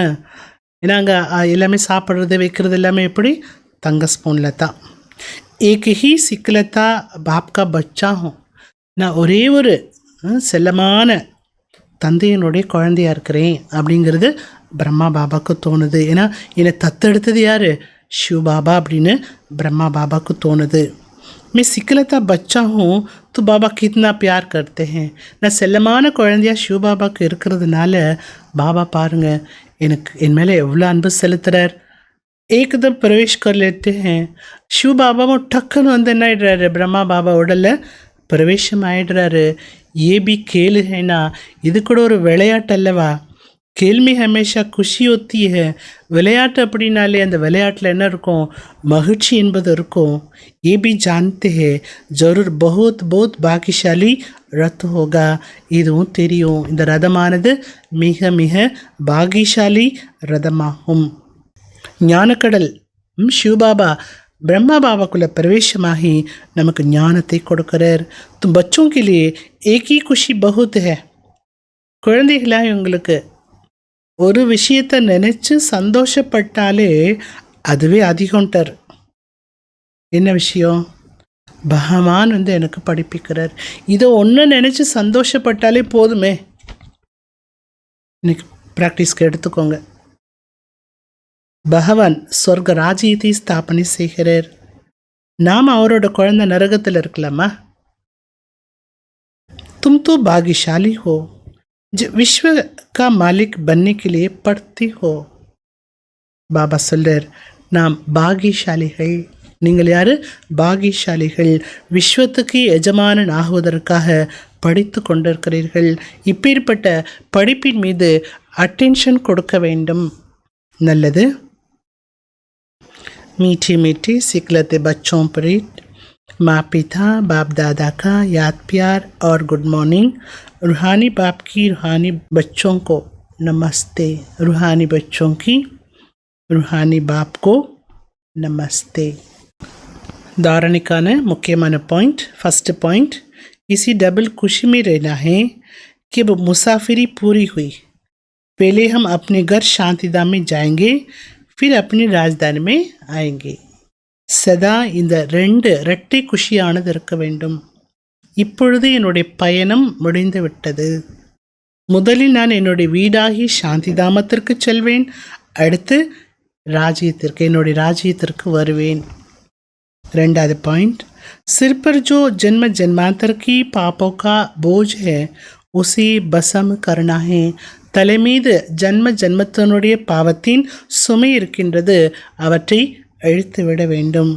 ஏன்னா அங்கே எல்லாமே சாப்பிட்றது வைக்கிறது எல்லாமே எப்படி, தங்க ஸ்பூனில் தான். ஏக் ஹி சிக்கலத்தா பாப்கா பச்சாகும், நான் ஒரே ஒரு செல்லமான தந்தையினுடைய குழந்தையா இருக்கிறேன் அப்படிங்கிறது பிரம்மா பாபாவுக்கு தோணுது. ஏன்னா என்னை தத்தெடுத்தது யார், शिव बाबा அப்படின்னு ब्रह्मा बाबा को தோணுது. मैं सिकलता बच्चा हूँ तो बाबा कितना प्यार करते हैं. நான் செல்லமான குழந்தையா சிவ பாபாவுக்கு இருக்கிறதுனால பாபா பாருங்க எனக்கு என் மேலே எவ்வளோ அன்பு செலுத்துறார். एकदम प्रवेश कर लेते हैं. शिव बाबा ठक्कन வந்து என்ன ஆயிடுறாரு, பிரம்மா பாபா உடல்ல பிரவேசம் ஆயிடுறாரு. ये भी खेल है ना, இது கூட ஒரு விளையாட்டு அல்லவா. खेल में हमेशा खुशी होती है. விளையாட்டு அப்படின்னாலே அந்த விளையாட்டில் என்ன இருக்கும், மகிழ்ச்சி என்பது இருக்கும். ये भी जानते हैं जरूर बहुत बहुत भाग्यशाली रथ होगा. இதுவும் தெரியும் இந்த ரதமானது மிக மிக பாகியசாலி ரதமாகும். ஞானக்கடல் சிவபாபா ब्रह्मा बाबा कुल प्रवेशमाही नमक ஞானத்தை கொடுக்கிறார். तुम बच्चों के लिए एक ही खुशी बहुत है. குழந்தைகளாக உங்களுக்கு ஒரு விஷயத்தை நினச்சி சந்தோஷப்பட்டாலே அதுவே அதிகம்ட்டார். என்ன விஷயம், பகவான் வந்து எனக்கு படிப்பிக்கிறார். இதை ஒன்று நினச்சி சந்தோஷப்பட்டாலே போதுமே. இன்னைக்கு ப்ராக்டிஸ்க்கு எடுத்துக்கோங்க. பகவான் சொர்க்க ராஜ்யத்தை ஸ்தாபனை செய்கிறார். நாம் அவரோட குழந்தை நரகத்தில் இருக்கலாமா. तुम तो भाग्यशाली हो जो विश्व का मालिक बनने के लिए पढ़ती हो. பாபா சொல்றார், நாம் பாகியசாலிகள். நீங்கள் யார், பாகியசாலிகள். விஸ்வத்துக்கு எஜமானன் ஆகுவதற்காக படித்து கொண்டிருக்கிறீர்கள். இப்பேற்பட்ட படிப்பின் மீது அட்டென்ஷன் கொடுக்க வேண்டும். நல்லது. मीठे मीठे सिकलते बच्चों पर माँ पिता बाप दादा का याद प्यार और गुड मॉर्निंग. रूहानी बाप की रूहानी बच्चों को नमस्ते. रूहानी बच्चों की रूहानी बाप को नमस्ते. धारणिकाன मुख्यமான पॉइंट. फर्स्ट पॉइंट, इसी डबल खुशी में रहना है कि वो मुसाफिरी पूरी हुई. पहले हम अपने घर शांतिधाम में जाएंगे, फिर अपनी राजधानी में आएंगे. சதா இந்த இரட்டை குஷியானது இருக்க வேண்டும். இப்பொழுது என்னுடைய பயணம் முடிந்து விட்டது. முதலில் நான் என்னுடைய வீடாகி சாந்திதாமத்திற்கு செல்வேன். அடுத்து ராஜ்யத்திற்கு, என்னுடைய ராஜ்யத்திற்கு வருவேன். ரெண்டாவது பாயிண்ட், सिर पर जो जन्म जन्मांतर की पापों का बोझ है उसे भस्म करना है. தலை மீது ஜன்ம ஜன்மத்தினுடைய பாவத்தின் சுமை இருக்கின்றது, அவற்றை அழித்து விட வேண்டும்.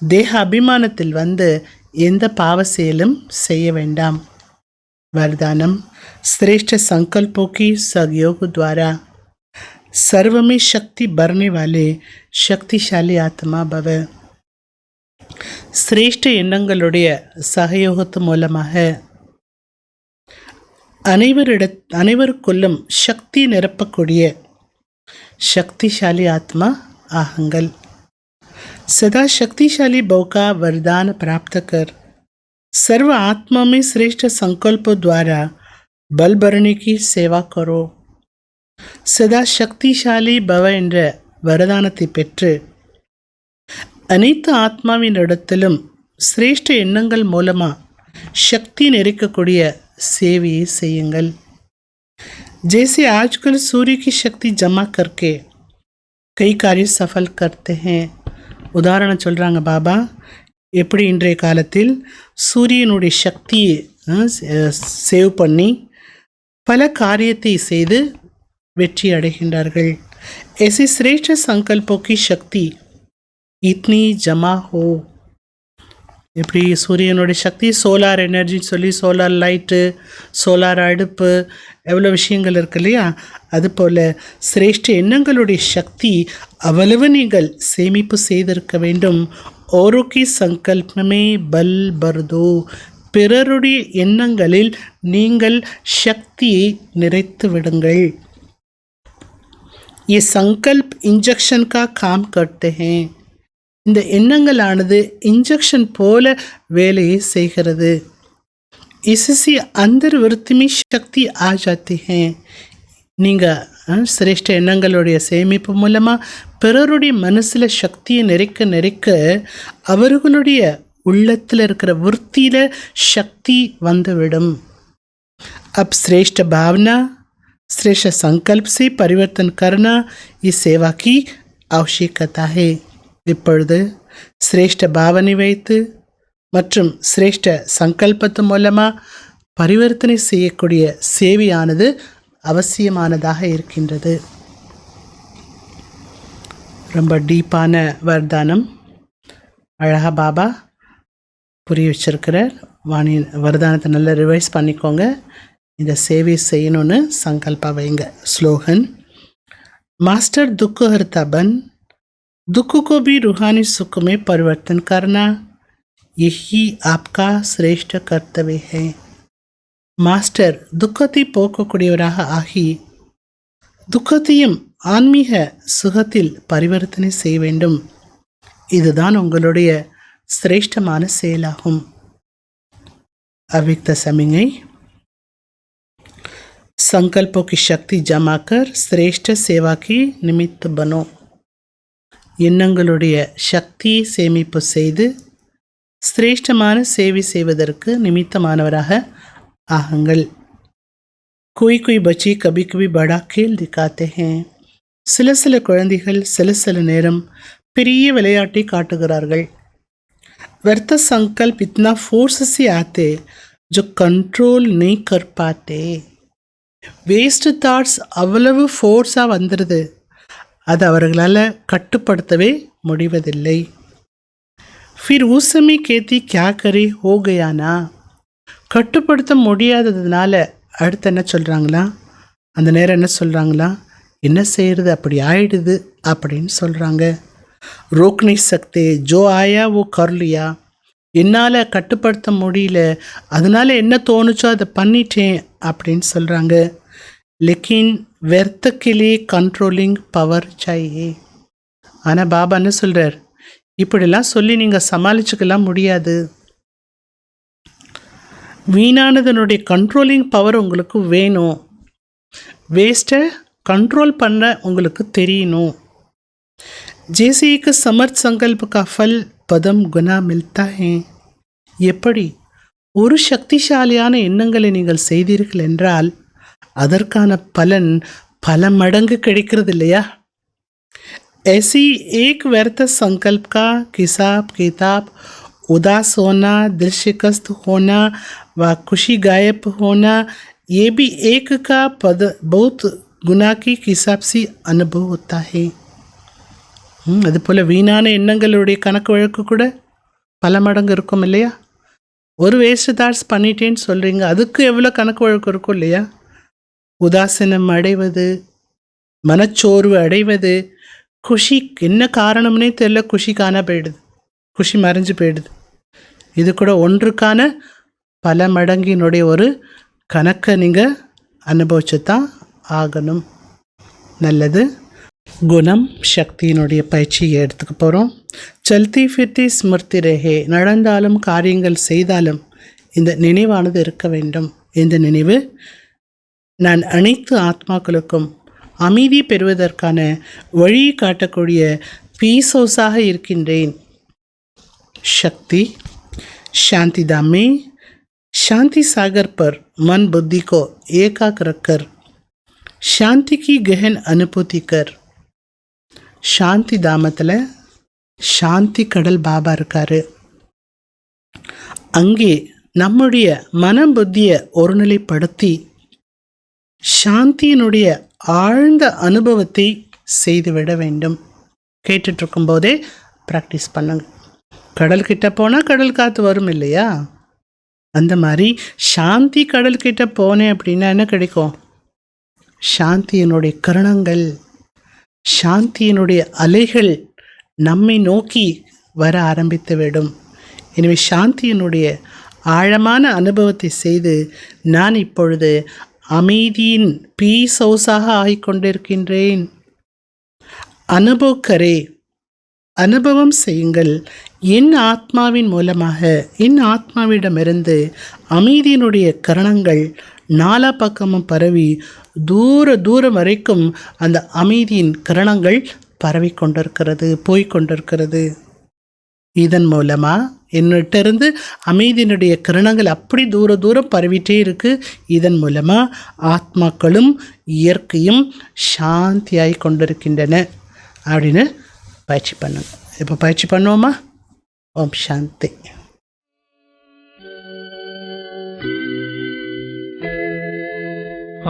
தேக அபிமானத்தில் வந்து எந்த பாவ செயலும் செய்ய வேண்டாம். वरदानम श्रेष्ठ संकल्पों की सहयोग द्वारा सर्व में शक्ति भरने वाले शक्तिशाली आत्मा भव. சிரேஷ்ட எண்ணங்களுடைய சகயோகத்து மூலமாக அனைவருக்குள்ளும் சக்தி நிரப்பக்கூடிய शक्तिशाली आत्मा आहंगल. सदा शक्तिशाली भव का वरदान प्राप्त कर सर्व आत्मा में श्रेष्ठ संकल्पों द्वारा बल भरने की सेवा करो. सदा शक्तिशाली भव என்ற வரதானத்தை பெற்று அனைத்து ஆத்மாவினிடத்திலும் சிரேஷ்ட எண்ணங்கள் மூலமா சக்தி நிறைக்கக்கூடிய சேவையை செய்யுங்கள். जैसे आजकल सूर्य की शक्ति जमा करके कई कार्य सफल करते हैं. உதாரணம் சொல்கிறாங்க பாபா, எப்படி இன்றைய காலத்தில் சூரியனுடைய சக்தியை சேவ் பண்ணி பல காரியத்தை செய்து வெற்றி அடைகின்றார்கள். ऐसे श्रेष्ठ संकल्पों की शक्ति इतनी जमा हो. எப்படி சூரியனுடைய சக்தி, சோலார் எனர்ஜின்னு சொல்லி சோலார் லைட்டு, சோலார் அடுப்பு, எவ்வளோ விஷயங்கள் இருக்கு இல்லையா. அதுபோல் சிரேஷ்ட எண்ணங்களுடைய சக்தி அவ்வளவு நீங்கள் சேமிப்பு செய்திருக்க வேண்டும். ஓரோக்கி சங்கல்பமே பல் பர்தோ, பிறருடைய எண்ணங்களில் நீங்கள் சக்தியை நிறைத்து விடுங்கள். ये संकल्प इंजेक्शन का काम करते हैं. இந்த எண்ணங்களானது இன்ஜெக்ஷன் போல வேலையை செய்கிறது. इससे अंदर वृत्ति में शक्ति आ जाती है. நீங்கள் சிரேஷ்ட எண்ணங்களுடைய சேமிப்பு மூலமாக பிறருடைய மனசில் சக்தியை நிறைக்க அவர்களுடைய உள்ளத்தில் இருக்கிற விருத்தியில் சக்தி வந்துவிடும். अब श्रेष्ठ भावना श्रेष्ठ संकल्प से परिवर्तन करना ये सेवा की आवश्यकता है. இப்பொழுது சிரேஷ்ட பாவனை வைத்து மற்றும் சிரேஷ்ட சங்கல்பத்து மூலமாக பரிவர்த்தனை செய்யக்கூடிய சேவையானது அவசியமானதாக இருக்கின்றது. ரொம்ப டீப்பான வர்தானம் அழகாக பாபா புரிய வச்சிருக்கிறார். வாணி வர்தானத்தை நல்லா ரிவைஸ் பண்ணிக்கோங்க. இந்த சேவை செய்யணும்னு சங்கல்பா வைங்க. ஸ்லோகன்: மாஸ்டர் दुख हरता बन, दुख को भी रूहानी सुख में परिवर्तन करना यही आपका श्रेष्ठ कर्तव्य है. மாஸ்டர் துக்கத்தை போக்கக்கூடியவராக ஆகி துக்கத்தையும் ஆன்மீக சுகத்தில் பரிவர்த்தனை செய்ய வேண்டும். இதுதான் உங்களுடைய சிரேஷ்டமான செயலாகும். अव्यक्त समिंगई: संकल्पों की शक्ति जमा कर श्रेष्ठ सेवा की निमित्त बनो. எண்ணங்களுடைய சக்தியை சேமிப்பு செய்து சிரேஷ்டமான சேவை செய்வதற்கு நிமித்தமானவராக ஆகுங்கள். कोई बच्चे कभी कभी बड़ा खेल दिखाते हैं. சில குழந்தைகள் சில நேரம் பெரிய விளையாட்டை காட்டுகிறார்கள். व्यर्थ संकल्प इतना फोर्स से आते जो कंट्रोल नहीं कर पाते. வேஸ்ட் தாட்ஸ் அவ்வளவு ஃபோர்ஸாக வந்துடுது, அது அவர்களால் கட்டுப்படுத்தவே முடிவதில்லை. फिर उस समय कहती क्या करे हो गया ना. கட்டுப்படுத்த முடியாததுனால அடுத்து என்ன சொல்கிறாங்களா, அந்த நேரம் என்ன சொல்கிறாங்களா, என்ன செய்கிறது அப்படி ஆயிடுது அப்படின்னு சொல்கிறாங்க. रोक नहीं सकते, जो आया वो कर लिया. என்னால் கட்டுப்படுத்த முடியல, அதனால் என்ன தோணுச்சோ அதை பண்ணிட்டேன் அப்படின்னு சொல்கிறாங்க. லேக்கின் व्यर्थ के लिए कंट्रोलिंग पावर चाहिए. ஆனால் பாபா என்ன சொல்கிறார், இப்படிலாம் சொல்லி நீங்கள் சமாளிச்சுக்கலாம் முடியாது. வீணானதனுடைய கண்ட்ரோலிங் பவர் உங்களுக்கு வேணும். வேஸ்ட்டை கண்ட்ரோல் பண்ண உங்களுக்கு தெரியணும். जैसे एक समर्थ संकल्प का फल पदम गुना मिलता है. எப்படி ஒரு சக்திசாலியான எண்ணங்களை நீங்கள் செய்தீர்கள் என்றால் அதற்கான பலன் பல மடங்கு கிடைக்கிறது இல்லையா? ऐसी एक व्यर्थ संकल्प का हिसाब किताब उदास होना, दिल शिकस्त होना व खुशी गायब होना, ये भी एक का पद बहुत गुना की हिसाब से अनुभव होता है. அதுபோல் வீணான எண்ணங்களுடைய கணக்கு வழக்கு கூட பல மடங்கு இருக்கும் இல்லையா? ஒரு வேஸ்ட் தாட்ஸ் பண்ணிட்டேன்னு சொல்கிறீங்க, அதுக்கு எவ்வளோ கணக்கு வழக்கு இருக்கும் இல்லையா? உதாசீனம் அடைவது, மனச்சோர்வு அடைவது, குஷி என்ன காரணம்னே தெரியல, குஷி காண போயிடுது, குஷி மறைஞ்சு போயிடுது. இது கூட ஒன்றுக்கான பல மடங்கினுடைய ஒரு கணக்கை நீங்கள் அனுபவிச்சு தான் ஆகணும். நல்லது. குணம் சக்தியினுடைய பயிற்சியை எடுத்துக்க போகிறோம். சல்தி ஃபிர்த்தி ஸ்மிருதி ரஹே. நடந்தாலும் காரியங்கள் செய்தாலும் இந்த நினைவானது இருக்க வேண்டும். இந்த நினைவு நான் அனைத்து ஆத்மாக்களுக்கும் அமைதி பெறுவதற்கான வழியை காட்டக்கூடிய பீசோஸாக இருக்கின்றேன். शक्ति शांति धाम में शांति सागर पर मन बुद्धि को एकाग्र रखकर शांति की गहन अनुभूति कर. சாந்தி தாமத்தில் சாந்தி கடல் பாபா இருக்காரு. அங்கே நம்முடைய மன புத்தியை ஒருநிலைப்படுத்தி சாந்தியினுடைய ஆழ்ந்த அனுபவத்தை செய்துவிட வேண்டும். கேட்டுட்ருக்கும் போதே ப்ராக்டிஸ் பண்ணுங்க. கடல்கிட்ட போனால் கடல் காற்று வரும் இல்லையா? அந்த மாதிரி சாந்தி கடல்கிட்ட போனேன் அப்படின்னா என்ன கிடைக்கும்? சாந்தியினுடைய கரணங்கள், சாந்தியினுடைய அலைகள் நம்மை நோக்கி வர ஆரம்பித்துவிடும். எனவே சாந்தியினுடைய ஆழமான அனுபவத்தை செய்து நான் இப்பொழுது அமைதியின் பீஸ் ஹவுஸாக ஆகிக்கொண்டிருக்கின்றேன். அனுபவ கரே அனுபவம் செய்யுங்கள். என் ஆத்மாவின் மூலமாக என் ஆத்மாவிடமிருந்து அமைதியினுடைய கரணங்கள் நாலா பக்கமும் பரவி தூரம் வரைக்கும் அந்த அமைதியின் கரணங்கள் பரவி கொண்டிருக்கிறது, போய்கொண்டிருக்கிறது. இதன் மூலமாக என்னிட்டிருந்து அமைதியினுடைய கிரணங்கள் அப்படி தூரம் பரவிட்டே இருக்கு. இதன் மூலமாக ஆத்மாக்களும் இயற்கையும் சாந்தியாகி கொண்டிருக்கின்றன அப்படின்னு பயிற்சி பண்ணுங்க. இப்போ பயிற்சி பண்ணுவோமா? ஓம் சாந்தி.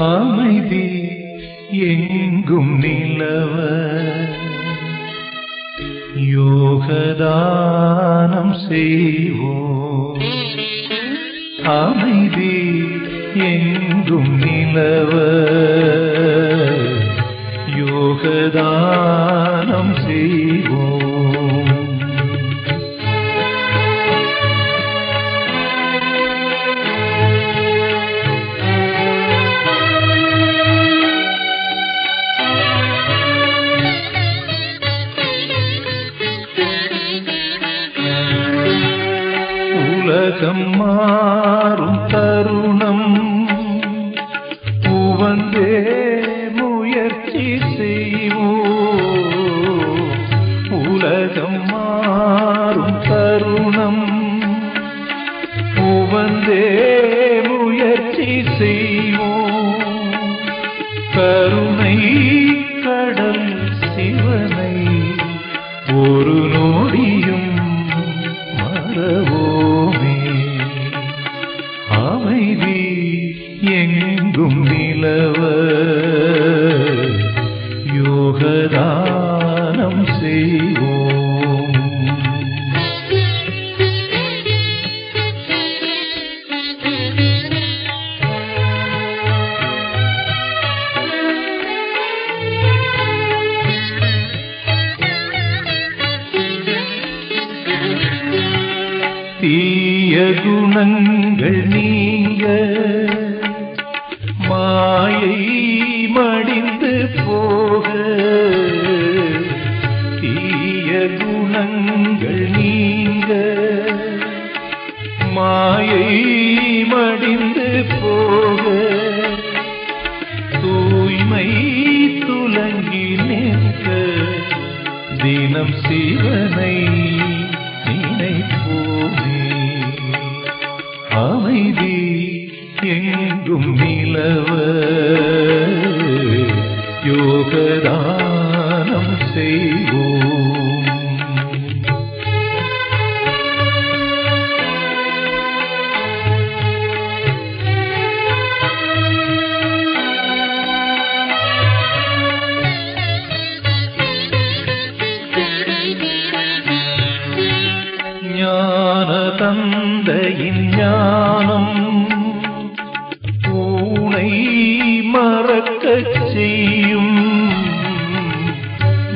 அமைதி எங்கும் நிலவ யோகதானம் செய்வோம். அமைதி எங்கும் நிலவ யோகதானம் செய்வோம். உலகம் மாறும் தருணம் உவந்தே முயற்சி செய்வோம். உலகம் மாறும் தருணம் உவந்தே முயற்சி செய்வோம். கருணை கடல் சிவனை ஒரு நொடியும் மறவோமே. அமைதி எங்கும் நிலவ யோகதானம் செய்வோம். தீய குணங்கள் நீங்க மாயை மடிந்து போக. தீய குணங்கள் நீங்க மாயை மடிந்து போக. தூய்மை துலங்கி நிற்க தினம் சிவனை நினைப்போமே. அமைதி எங்கும் நிலவ யோகதானம் செய்வோம். ஞான தந்தையின் ஞானம் பூனை மறக்கச் செய்யும்.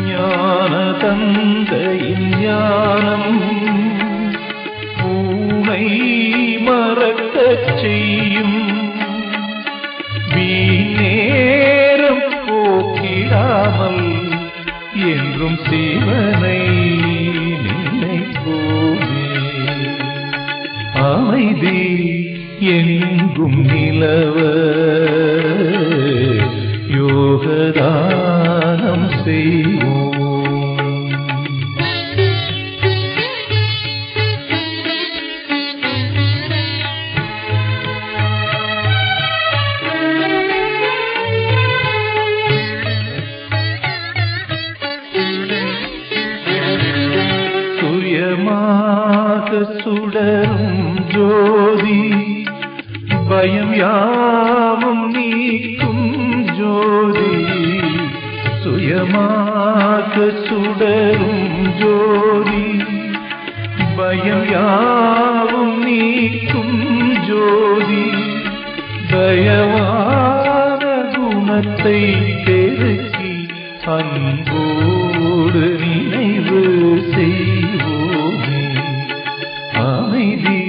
ஞான தந்தையின் ஞானம் பூனை மறக்கச் செய்யும். வீணேரம் போக்கிடாமல் என்றும் சிவனை நினைப்போமே. அமைதி எங்கும் நிலவ யோகதானம் செய்வோம். சுயமாக சுடரும் ஜோதி பயம் யாவும் நீக்கும் ஜோதி. சுயமாக சுடரும் ஜோதி பயம் யாவும் நீக்கும் ஜோதி. தயவான குணத்தை பெருக்கி அன்போடு நினைவு செய்வோமே. அமைதி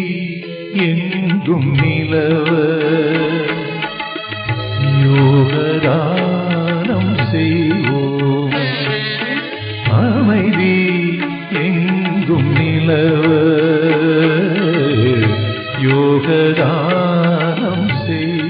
எங்கும் நிலவ யோகதானம் செய்வோம். அமைதி நல்லவர் யோகதானம் செய்.